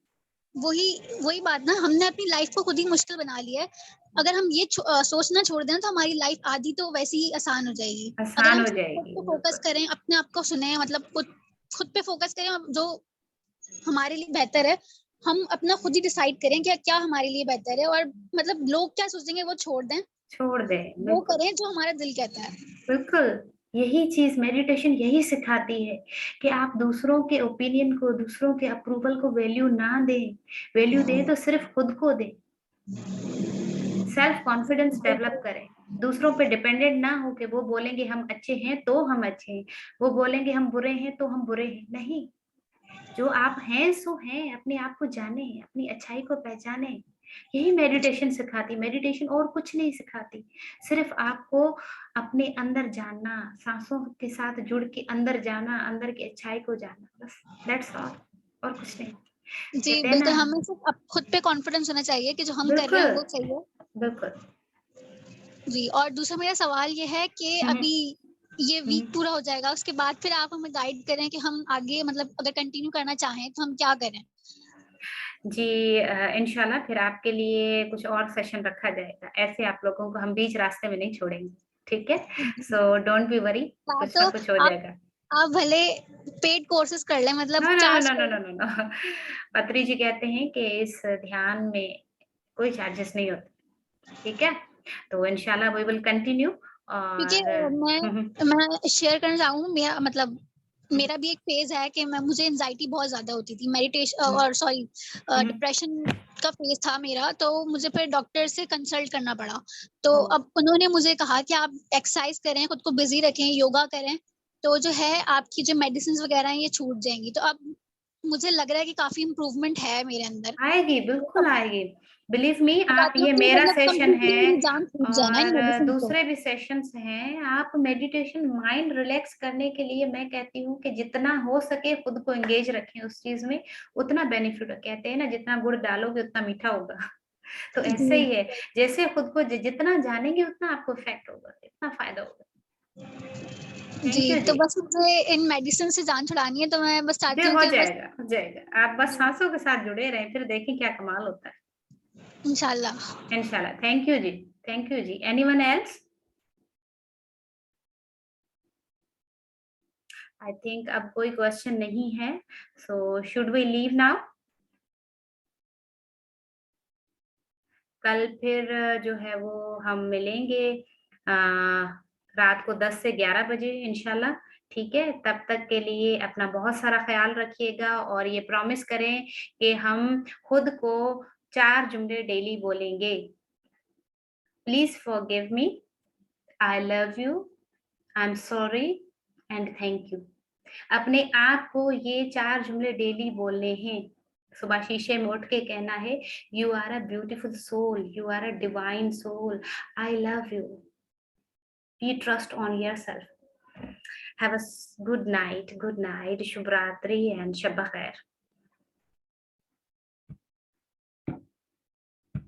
वही वही बात ना, हमने अपनी लाइफ को खुद ही मुश्किल बना लिया है। अगर हम ये सोचना छोड़ दें तो हमारी लाइफ आधी तो वैसे ही आसान हो जाएगी। अगर आसान हम हो सिर्फ खुद जाएगी पे फोकस बिल्कुल। करें, अपने आप को सुने, मतलब खुद पे फोकस करें और जो हमारे लिए बेहतर है हम अपना खुद ही डिसाइड करें कि क्या हमारे लिए बेहतर है, और मतलब लोग क्या सोचेंगे वो छोड़ दें, छोड़ दे वो बिल्कुल। करें जो हमारा दिल कहता है। बिल्कुल यही चीज मेडिटेशन यही सिखाती है कि आप दूसरों के ओपिनियन को, दूसरों के अप्रूवल को वैल्यू ना दें। वैल्यू दें तो सिर्फ खुद को दें। सेल्फ कॉन्फिडेंस डेवलप करें, दूसरों पे डिपेंडेंट ना हो कि वो बोलेंगे हम अच्छे हैं तो हम अच्छे हैं, वो बोलेंगे हम बुरे हैं तो हम बुरे हैं। नहीं, जो आप हैं सो हैं, अपने आप को जाने, अपनी अच्छाई को पहचाने। यही मेडिटेशन सिखाती, मेडिटेशन और कुछ नहीं सिखाती, सिर्फ आपको अपने अंदर जानना, सांसों के साथ जुड़ के अंदर जाना, अंदर की अच्छाई को जानना, बस दैट्स ऑल, और कुछ नहीं। जी कहते हैं ना, बिल्कुल, हमें सिर्फ खुद पे कॉन्फिडेंस होना चाहिए कि जो हम कर रहे बिल्कुल हैं वो सही है। बिल्कुल। जी, और दूसरा मेरा सवाल ये है कि अभी ये वीक पूरा हो जाएगा, उसके बाद फिर आप हमें गाइड करें कि हम आगे मतलब अगर कंटिन्यू करना चाहें तो हम क्या करें। जी इंशाल्लाह फिर आपके लिए कुछ और सेशन रखा जाएगा, ऐसे आप लोगों को हम बीच रास्ते में नहीं छोड़ेंगे, ठीक है। सो डोंट बी वरी, कुछ तो ना कुछ हो आप जाएगा। आप भले पेड कोर्सेज कर लें, मतलब no no charge no no कर। No no no, Patri ji कहते हैं कि इस ध्यान में कोई चार्जेस नहीं होते, ठीक है। तो इंशाल्लाह वी विल कंटिन्यू। क्योंकि और मैं शेयर करना चाहूँ, मेरा मतलब मेरा भी एक फेज है कि मुझे एंजाइटी बहुत ज्यादा होती थी, मेडिटेशन और सॉरी डिप्रेशन का फेज था मेरा, तो मुझे फिर डॉक्टर से कंसल्ट करना पड़ा। तो ओ। अब उन्होंने मुझे कहा कि आप एक्सरसाइज करें, खुद को बिजी रखें, योगा करें, तो जो है आपकी जो मेडिसिन वगैरह हैं ये छूट जाएंगी। तो अब मुझे लग रहा है कि काफी इम्प्रूवमेंट है मेरे अंदर। आएगी, बिल्कुल आएगी। बिलीव मी, मैं आप चाहती हूँ ये कि मेरा मतलब सेशन completely है मेरी जान छूट जाए ना इन और मेडिसिन से। दूसरे भी सेशंस हैं। आप मेडिटेशन, माइंड रिलैक्स करने के लिए मैं कहती हूँ कि जितना हो सके खुद को एंगेज रखें उस चीज में, उतना बेनिफिट। कहते हैं ना, जितना गुड़ डालोगे उतना मीठा होगा। तो ऐसे जी ही है, जैसे खुद को जितना जानेंगे उतना आपको इफेक्ट होगा, इतना फायदा होगा। थैंक जी, यू तो जी। बस मुझे इन मेडिसिन से जान छुड़ानी है, तो मैं बस चाहती हूँ हो कि बस जाएगा, हो जाएगा। आप बस सांसों के साथ जुड़े रहें, फिर देखें क्या कमाल होता है। इंशाल्लाह। इंशाल्लाह। थैंक यू जी, थैंक यू जी। Anyone else? आई थिंक अब कोई क्वेश्चन नहीं है, so should we leave now? कल फिर जो है वो हम मिलेंगे रात को 10 से 11 बजे इंशाल्लाह। ठीक है, तब तक के लिए अपना बहुत सारा ख्याल रखिएगा और ये प्रॉमिस करें कि हम खुद को 4 जुमले डेली बोलेंगे। Please forgive me, I love you, I am sorry and thank you. अपने आप को ये 4 जुमले डेली बोलने हैं। सुबह शीशे में उठ के कहना है, you are a beautiful soul, you are a divine soul, I love you, be trust on yourself. Have a good night, शुभ रात्रि एंड शब खैर।